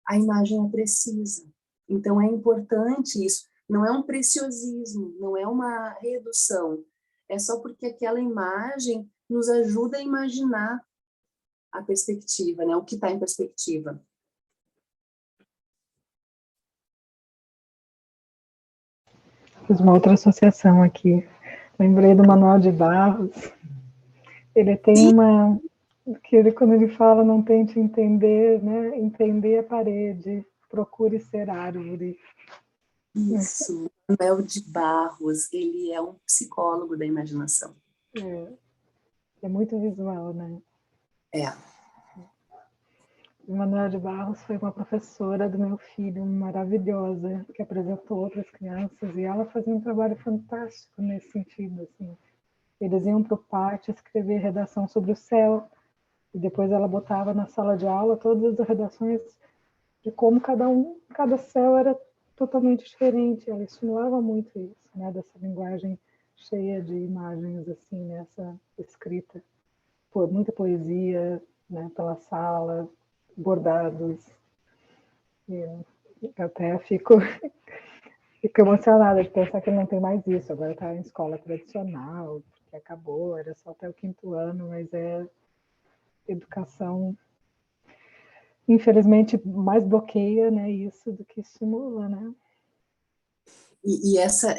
a imagem é precisa. Então é importante isso. Não é um preciosismo, não é uma redução. É só porque aquela imagem nos ajuda a imaginar a perspectiva, né? O que está em perspectiva. Fiz uma outra associação aqui. Lembrei do Manuel de Barros. Ele tem uma... que ele, quando ele fala, não tente entender, né? Entender a parede, procure ser árvore. Isso. Manuel de Barros, ele é um psicólogo da imaginação. É muito visual, né? Manuel de Barros foi uma professora do meu filho, maravilhosa, que apresentou outras crianças, e ela fazia um trabalho fantástico nesse sentido, assim. Eles iam para o pátio escrever redação sobre o céu, e depois ela botava na sala de aula todas as redações de como cada céu era totalmente diferente. Ela estimulava muito isso, né, dessa linguagem cheia de imagens, assim, nessa escrita. Muita poesia, né, pela sala, bordados. Eu até fico emocionada de pensar que não tem mais isso. Agora está em escola tradicional, que acabou, era só até o 5º ano, mas é educação, infelizmente, mais bloqueia, né, isso do que estimula, né? E essa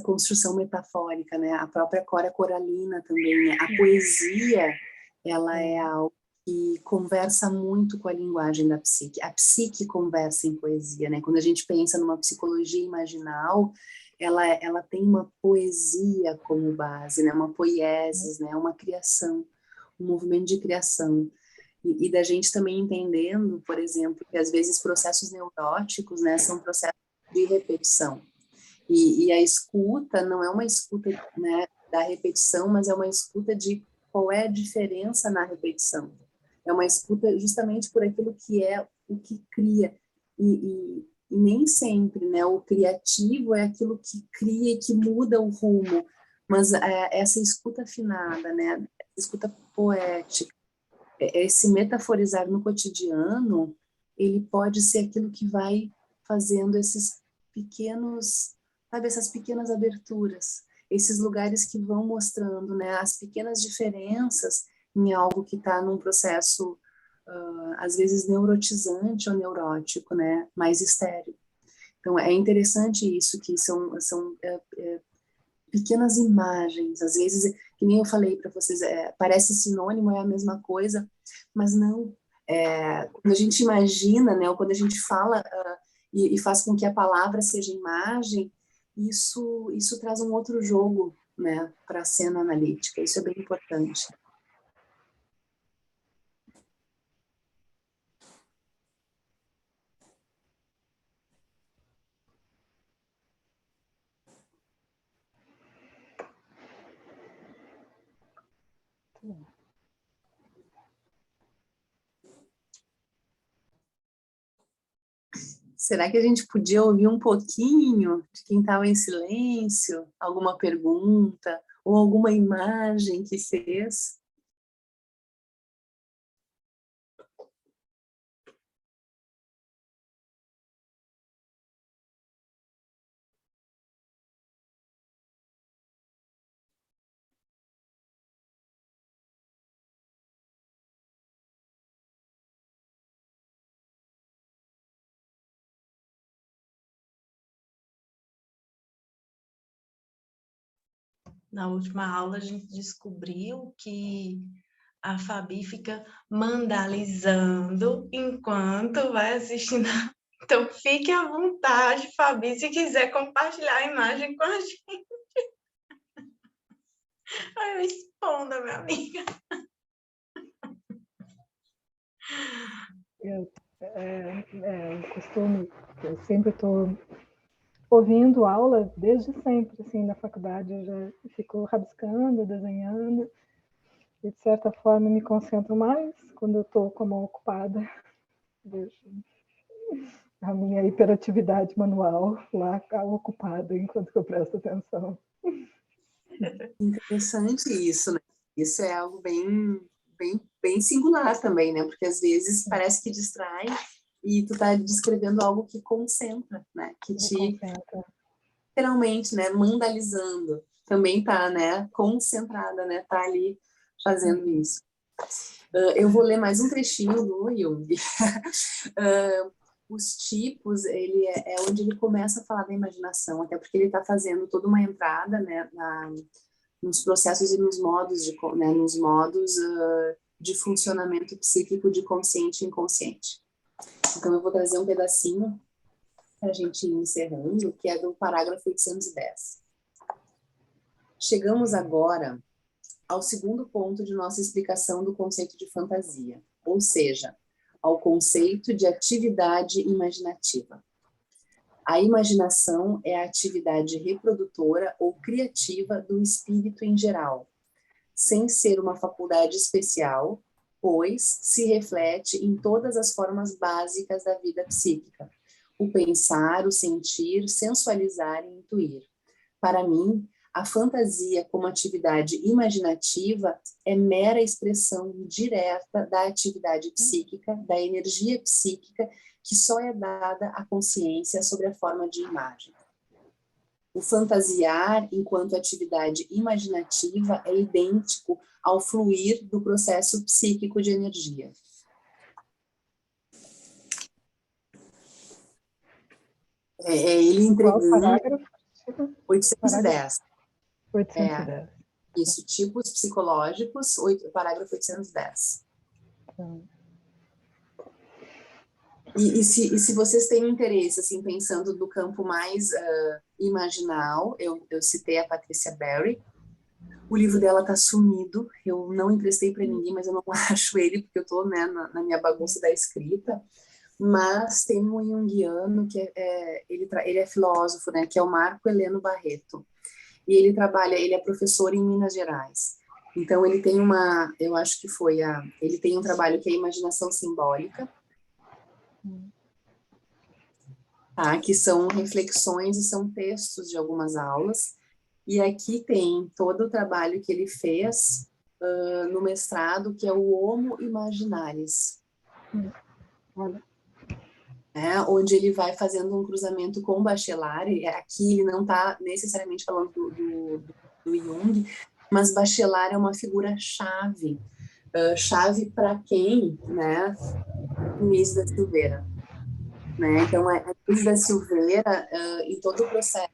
construção metafórica, né? A própria Cora Coralina também, né? A poesia, ela é algo que conversa muito com a linguagem da psique. A psique conversa em poesia, né? Quando a gente pensa numa psicologia imaginal, ela tem uma poesia como base, né? Uma poiesis, né? Uma criação, um movimento de criação. E da gente também entendendo, por exemplo, que às vezes processos neuróticos, né, são processos de repetição. E a escuta não é uma escuta, né, da repetição, mas é uma escuta de qual é a diferença na repetição. É uma escuta justamente por aquilo que é o que cria. E nem sempre, né, o criativo é aquilo que cria e que muda o rumo, mas essa escuta afinada, né, escuta poética, esse metaforizar no cotidiano, ele pode ser aquilo que vai fazendo esses pequenos, sabe, essas pequenas aberturas, esses lugares que vão mostrando, né, as pequenas diferenças em algo que está num processo às vezes neurotizante ou neurótico, né, mais estéril. Então, é interessante isso, que são pequenas imagens, às vezes, que nem eu falei para vocês, parece sinônimo, é a mesma coisa, mas não. Quando a gente imagina, né, ou quando a gente fala e faz com que a palavra seja imagem, isso traz um outro jogo, né, para a cena analítica, isso é bem importante. Será que a gente podia ouvir um pouquinho de quem estava em silêncio? Alguma pergunta ou alguma imagem que fez? Na última aula, a gente descobriu que a Fabi fica mandalizando enquanto vai assistindo. Então, fique à vontade, Fabi, se quiser compartilhar a imagem com a gente. Ai, eu responda, minha amiga. Eu sempre estou ouvindo aula desde sempre, assim, na faculdade. Eu já fico rabiscando, desenhando, e de certa forma me concentro mais quando eu estou como ocupada. Deixo a minha hiperatividade manual lá ocupada enquanto eu presto atenção. Interessante isso, né? Isso é algo bem singular também, né? Porque às vezes parece que distrai e tu tá descrevendo algo que concentra, né? Que te, literalmente, né? Mandalizando. Também tá, né? Concentrada, né? Tá ali fazendo isso. Eu vou ler mais um trechinho do Jung. Os tipos, ele é onde ele começa a falar da imaginação, até porque ele está fazendo toda uma entrada, né, nos processos e nos modos de funcionamento psíquico de consciente e inconsciente. Então, eu vou trazer um pedacinho para a gente ir encerrando, que é do parágrafo 810. Chegamos agora ao segundo ponto de nossa explicação do conceito de fantasia, ou seja, ao conceito de atividade imaginativa. A imaginação é a atividade reprodutora ou criativa do espírito em geral, sem ser uma faculdade especial, pois se reflete em todas as formas básicas da vida psíquica: o pensar, o sentir, sensualizar e intuir. Para mim, a fantasia como atividade imaginativa é mera expressão direta da atividade psíquica, da energia psíquica, que só é dada à consciência sob a forma de imagem. O fantasiar, enquanto atividade imaginativa, é idêntico ao fluir do processo psíquico de energia. Ele entregando... Qual parágrafo? 810. 810. Isso, tipos psicológicos, parágrafo 810. E se vocês têm interesse, assim, pensando do campo mais imaginal, eu citei a Patricia Berry. O livro dela está sumido, eu não emprestei para ninguém, mas eu não acho ele, porque eu estou, né, na minha bagunça da escrita. Mas tem um junguiano, que ele é filósofo, né, que é o Marco Heleno Barreto. E ele é professor em Minas Gerais. Então, ele tem ele tem um trabalho que é a imaginação simbólica. tá? Que são reflexões e são textos de algumas aulas. E aqui tem todo o trabalho que ele fez no mestrado, que é o Homo Imaginaris. Olha. Onde ele vai fazendo um cruzamento com o Bachelard. Aqui ele não está necessariamente falando do Jung, mas Bachelard é uma figura-chave. Chave para quem? Né? Luiz da Silveira. Né? Então, a Luiz da Silveira, em todo o processo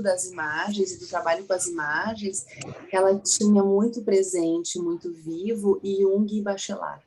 das imagens e do trabalho com as imagens, ela tinha muito presente, muito vivo, Jung e Bachelard,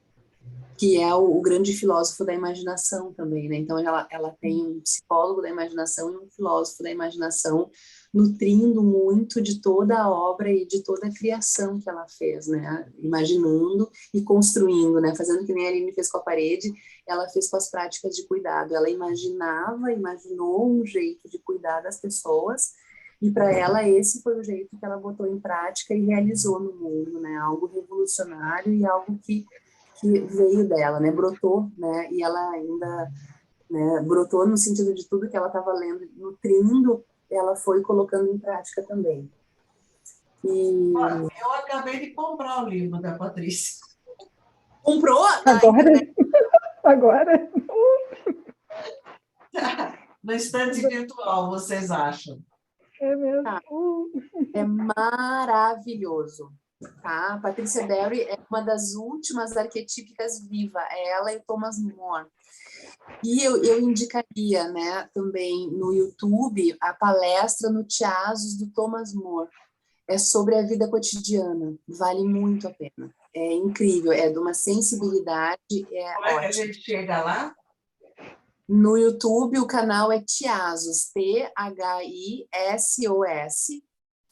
que é o grande filósofo da imaginação também, né? Então, ela tem um psicólogo da imaginação e um filósofo da imaginação, nutrindo muito de toda a obra e de toda a criação que ela fez, né? Imaginando e construindo, né? Fazendo que nem a Aline fez com a parede, ela fez com as práticas de cuidado. Ela imaginou um jeito de cuidar das pessoas, e para ela esse foi o jeito que ela botou em prática e realizou no mundo, né? Algo revolucionário e algo que veio dela, né, brotou, né, e ela ainda, né, brotou no sentido de tudo que ela estava lendo, nutrindo, ela foi colocando em prática também. E... Eu acabei de comprar o livro da Patrícia. Comprou? Agora? No estante virtual, vocês acham? É mesmo. Tá. É maravilhoso. Tá? A Patrícia Berry é uma das últimas arquetípicas viva, é ela e o Thomas More. E eu indicaria, né, também no YouTube a palestra no Tiasus do Thomas More. É sobre a vida cotidiana, vale muito a pena. É incrível, é de uma sensibilidade. Como é que a gente chega lá? No YouTube o canal é Tiasus, Thisos.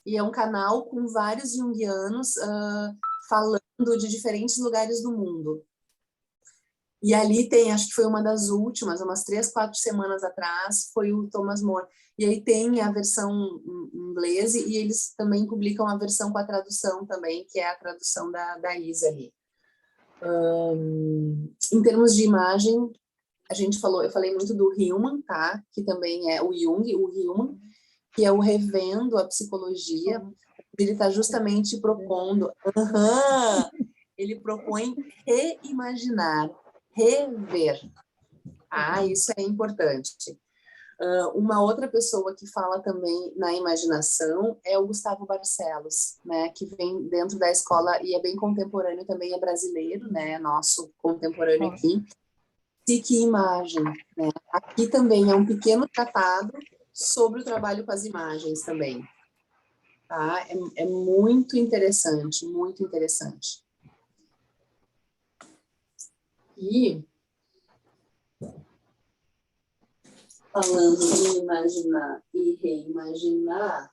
E é um canal com vários junguianos falando de diferentes lugares do mundo. E ali tem, acho que foi uma das últimas, umas 3, 4 semanas atrás, foi o Thomas More. E aí tem a versão em inglês e eles também publicam a versão com a tradução também, que é a tradução da Isa ali. Em termos de imagem, eu falei muito do Hillman, tá? Que também é o Jung, o Hillman, que é o Revendo a Psicologia. Ele está justamente propondo, ele propõe reimaginar, rever. Isso é importante. Uma outra pessoa que fala também na imaginação é o Gustavo Barcelos, né, que vem dentro da escola e é bem contemporâneo também, é brasileiro, né, nosso contemporâneo aqui. Psique-imagem, né? Aqui também é um pequeno tratado sobre o trabalho com as imagens também. Tá? É muito interessante, muito interessante. E, falando em imaginar e reimaginar,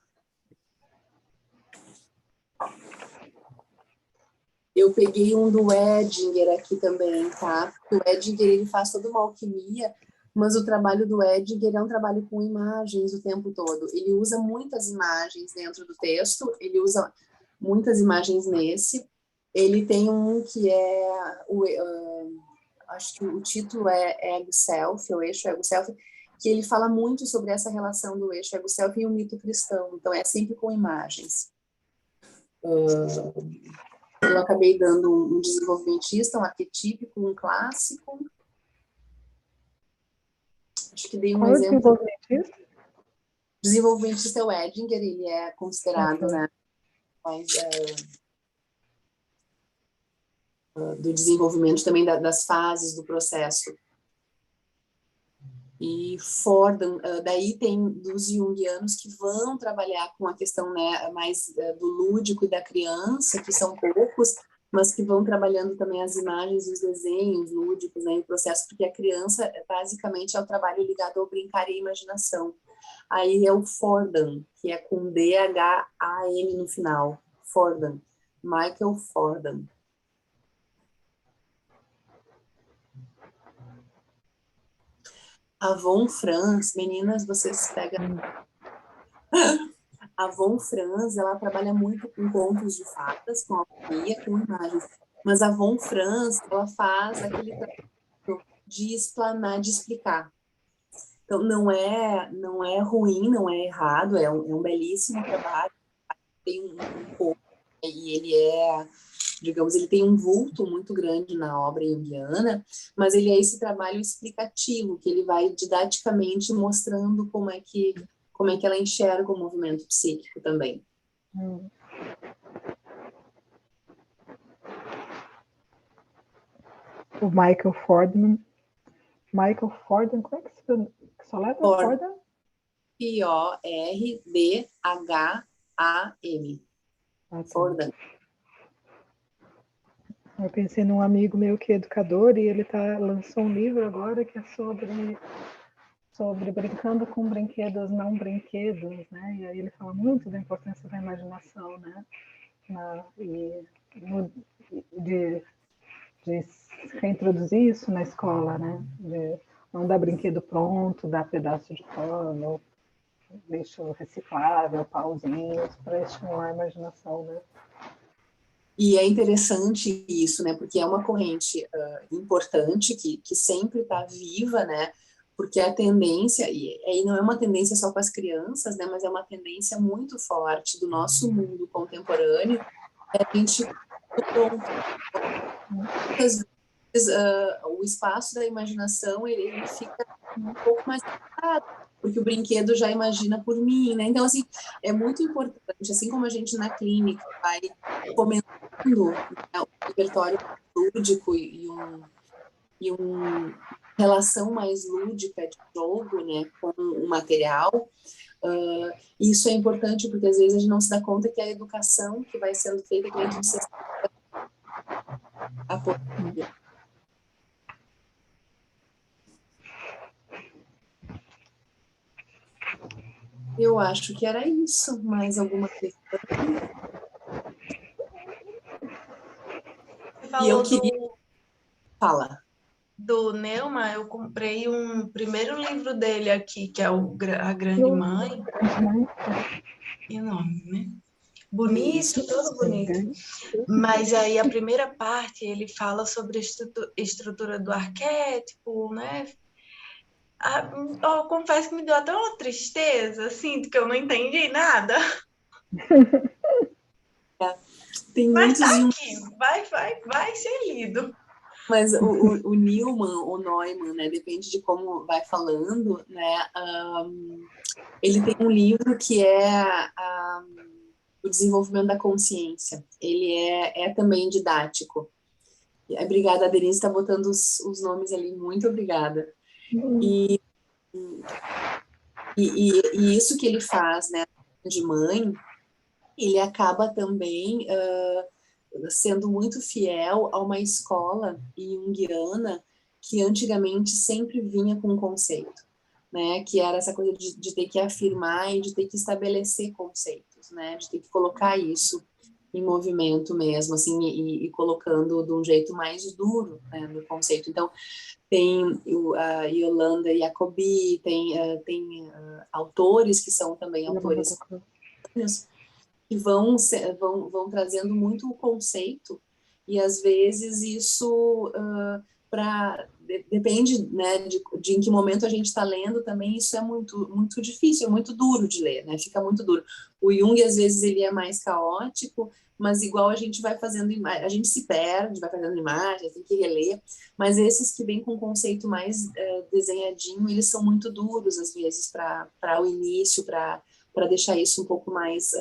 eu peguei um do Edinger aqui também, tá? O Edinger, ele faz toda uma alquimia, mas o trabalho do Edinger é um trabalho com imagens o tempo todo. Ele usa muitas imagens dentro do texto, ele usa muitas imagens nesse. Ele tem um que é, acho que o título é Ego-Self, o eixo Ego-Self, que ele fala muito sobre essa relação do eixo Ego-Self e o mito cristão. Então, é sempre com imagens. Eu acabei dando um desenvolvimentista, um arquetípico, um clássico. Acho que dei um exemplo. Desenvolvimentista? Desenvolvimentista é o Edinger, ele é considerado, né, mais do desenvolvimento também das fases do processo. E Fordham, daí tem dos junguianos que vão trabalhar com a questão, né, mais do lúdico e da criança, que são poucos, mas que vão trabalhando também as imagens e os desenhos lúdicos, né, em processo, porque a criança, basicamente, é o trabalho ligado ao brincar e à imaginação. Aí é o Fordham, que é com D-H-A-M no final. Fordham. Michael Fordham. A Von Franz, meninas, vocês pegam... A Von Franz, ela trabalha muito com contos de fadas, com alquimia, com imagens. Mas a Von Franz, ela faz aquele trabalho de explanar, de explicar. Então, não é ruim, não é errado, é um belíssimo trabalho. Tem um pouco, e ele é, digamos, ele tem um vulto muito grande na obra junguiana, mas ele é esse trabalho explicativo, que ele vai didaticamente mostrando como é que ela enxerga o movimento psíquico também. O Michael Fordham, como é que se soletra? Fordham? Fordham. Fordham. Eu pensei num amigo meu que é educador e ele lançou um livro agora que é sobre brincando com brinquedos não brinquedos, né? E aí ele fala muito da importância da imaginação, né? De reintroduzir isso na escola, né? De não dar brinquedo pronto, dar pedaço de pano, lixo reciclável, pauzinhos, para estimular a imaginação, né? E é interessante isso, né? Porque é uma corrente importante que sempre está viva, né? Porque a tendência, e aí não é uma tendência só com as crianças, né? Mas é uma tendência muito forte do nosso mundo contemporâneo, a gente muitas vezes o espaço da imaginação ele fica um pouco mais limitado, porque o brinquedo já imagina por mim, né? Então, assim, é muito importante, assim como a gente na clínica vai fomentando, né, o repertório lúdico e uma relação mais lúdica de jogo, né, com o material. Isso é importante porque às vezes a gente não se dá conta que a educação que vai sendo feita dentro de a portaria. Eu acho que era isso. Mais alguma questão? Você falou E eu queria... Fala. do Neumann, eu comprei um primeiro livro dele aqui, que é A Grande Mãe. Enorme, né? Bonito, Isso. todo bonito. Mas aí a primeira parte ele fala sobre a estrutura do arquétipo, né? Eu confesso que me deu até uma tristeza, assim, que eu não entendi nada. Tem Mas muitos tá aqui, vai ser lido. Mas o Newman, o Neumann, né, depende de como vai falando, né, ele tem um livro que é o desenvolvimento da consciência. Ele é também didático. Obrigada, a Denise está botando os nomes ali, muito obrigada. E isso que ele faz, né, de mãe, ele acaba também sendo muito fiel a uma escola junguiana que antigamente sempre vinha com um conceito, né, que era essa coisa de ter que afirmar e de ter que estabelecer conceitos, né, de ter que colocar isso em movimento mesmo, assim, e colocando de um jeito mais duro, né, no conceito. Então, tem a Yolanda Jacobi, tem autores que são também autores que vão trazendo muito o conceito, e às vezes isso depende, né, de em que momento a gente está lendo também, isso é muito, muito difícil, é muito duro de ler, né, fica muito duro. O Jung, às vezes, ele é mais caótico, mas igual a gente vai fazendo, a gente se perde, vai fazendo imagens, tem que reler, mas esses que vêm com um conceito mais desenhadinho, eles são muito duros, às vezes, para o início, para deixar isso um pouco mais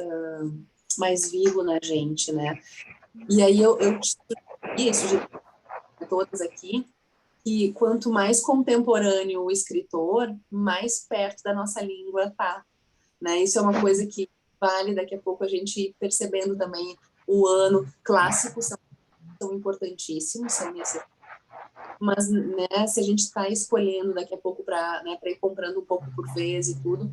vivo na gente, né? E aí eu sugeri a todas aqui que quanto mais contemporâneo o escritor, mais perto da nossa língua tá, né? Isso é uma coisa que vale daqui a pouco a gente ir percebendo também. O ano, clássicos são importantíssimos, são necessários, mas, né, se a gente está escolhendo daqui a pouco para ir comprando um pouco por vez e tudo,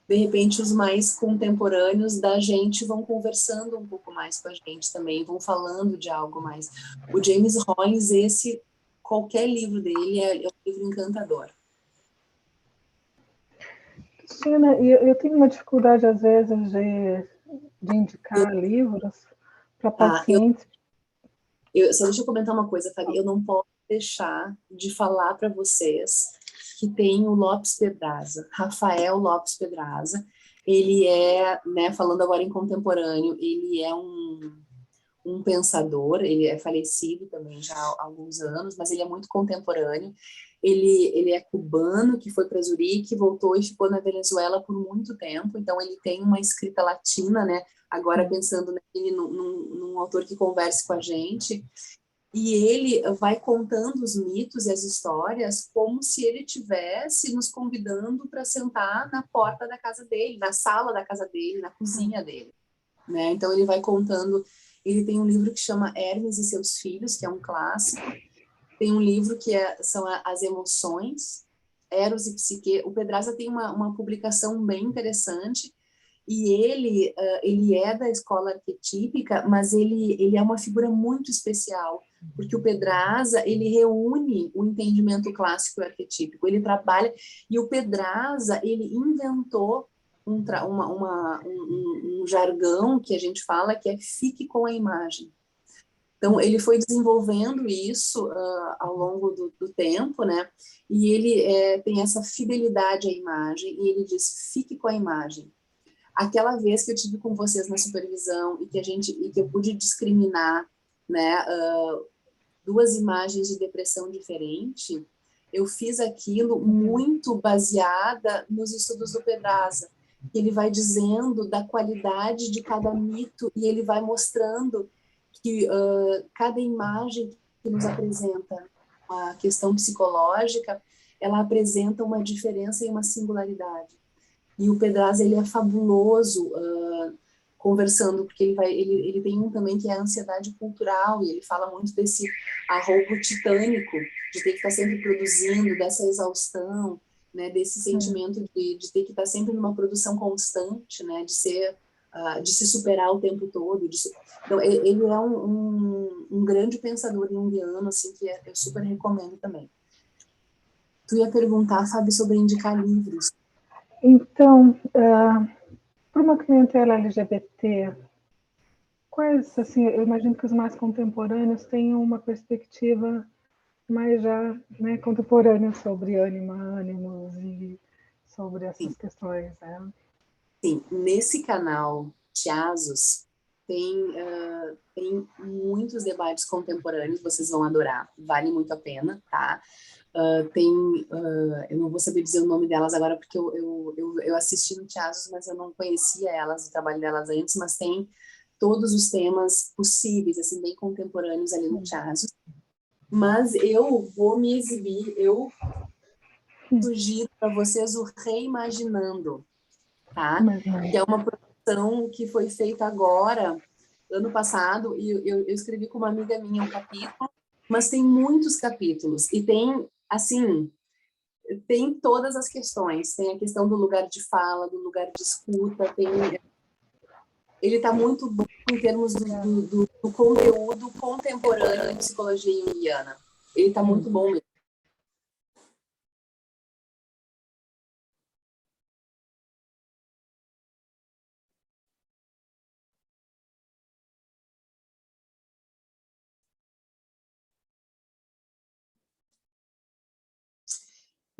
de repente os mais contemporâneos da gente vão conversando um pouco mais com a gente também, vão falando de algo mais. O James Rollins, qualquer livro dele é um livro encantador. Cristina, eu tenho uma dificuldade às vezes de indicar livros para pacientes. Só deixa eu comentar uma coisa, Fabi, eu não posso deixar de falar para vocês que tem o Lopes Pedraza, Rafael Lopes Pedraza. Ele é, né, falando agora em contemporâneo, ele é um pensador, ele é falecido também já há alguns anos, mas ele é muito contemporâneo. Ele é cubano, que foi para Zurique, voltou e ficou na Venezuela por muito tempo, então ele tem uma escrita latina, né? Agora pensando nele, num autor que converse com a gente, e ele vai contando os mitos e as histórias como se ele tivesse nos convidando para sentar na porta da casa dele, na sala da casa dele, na cozinha dele, né? Então ele vai contando. Ele tem um livro que chama Hermes e seus Filhos, que é um clássico. Tem um livro que são as emoções, Eros e Psique. O Pedraza tem uma publicação bem interessante, e ele é da escola arquetípica, mas ele é uma figura muito especial, porque o Pedraza, ele reúne o entendimento clássico e arquetípico, ele trabalha, e o Pedraza, ele inventou um jargão que a gente fala, que é fique com a imagem. Então, ele foi desenvolvendo isso ao longo do tempo, né? E ele tem essa fidelidade à imagem, e ele diz, fique com a imagem. Aquela vez que eu tive com vocês na supervisão e que eu pude discriminar, né, duas imagens de depressão diferente, eu fiz aquilo muito baseada nos estudos do Pedraza. Ele vai dizendo da qualidade de cada mito e ele vai mostrando que cada imagem que nos apresenta a questão psicológica, ela apresenta uma diferença e uma singularidade. E o Pedraza, ele é fabuloso conversando, porque ele tem um também que é a ansiedade cultural, e ele fala muito desse arrobo titânico, de ter que estar sempre produzindo, dessa exaustão, né, desse sentimento de ter que estar sempre numa produção constante, né, de se superar o tempo todo. Então, ele é um grande pensador junguiano, assim, que eu super recomendo também. Tu ia perguntar, Fábio, sobre indicar livros. Então, para uma clientela LGBT, quais, assim, eu imagino que os mais contemporâneos tenham uma perspectiva mais já, né, contemporânea sobre ânimos e sobre essas questões, né? Sim, nesse canal Tiasos tem muitos debates contemporâneos, vocês vão adorar, vale muito a pena, tá? Eu não vou saber dizer o nome delas agora, porque eu assisti no Tiasos, mas eu não conhecia elas, o trabalho delas antes, mas tem todos os temas possíveis, assim, bem contemporâneos ali no Tiasos. Mas eu vou me exibir, eu sugiro para vocês o Reimaginando, tá? Que é uma produção que foi feita agora, ano passado, e eu escrevi com uma amiga minha um capítulo, mas tem muitos capítulos, e tem, assim, tem todas as questões, tem a questão do lugar de fala, do lugar de escuta, ele está muito bom em termos do conteúdo contemporâneo em psicologia junguiana, ele está muito bom mesmo.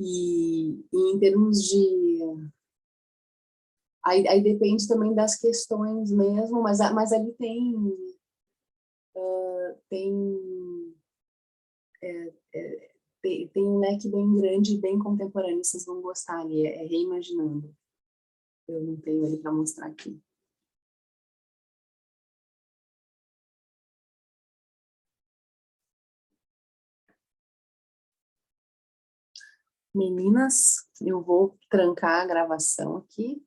E em termos de... Aí depende também das questões mesmo, mas ali tem um leque bem grande e bem contemporâneo, vocês vão gostar ali, é Reimaginando. Eu não tenho ele para mostrar aqui. Meninas, eu vou trancar a gravação aqui.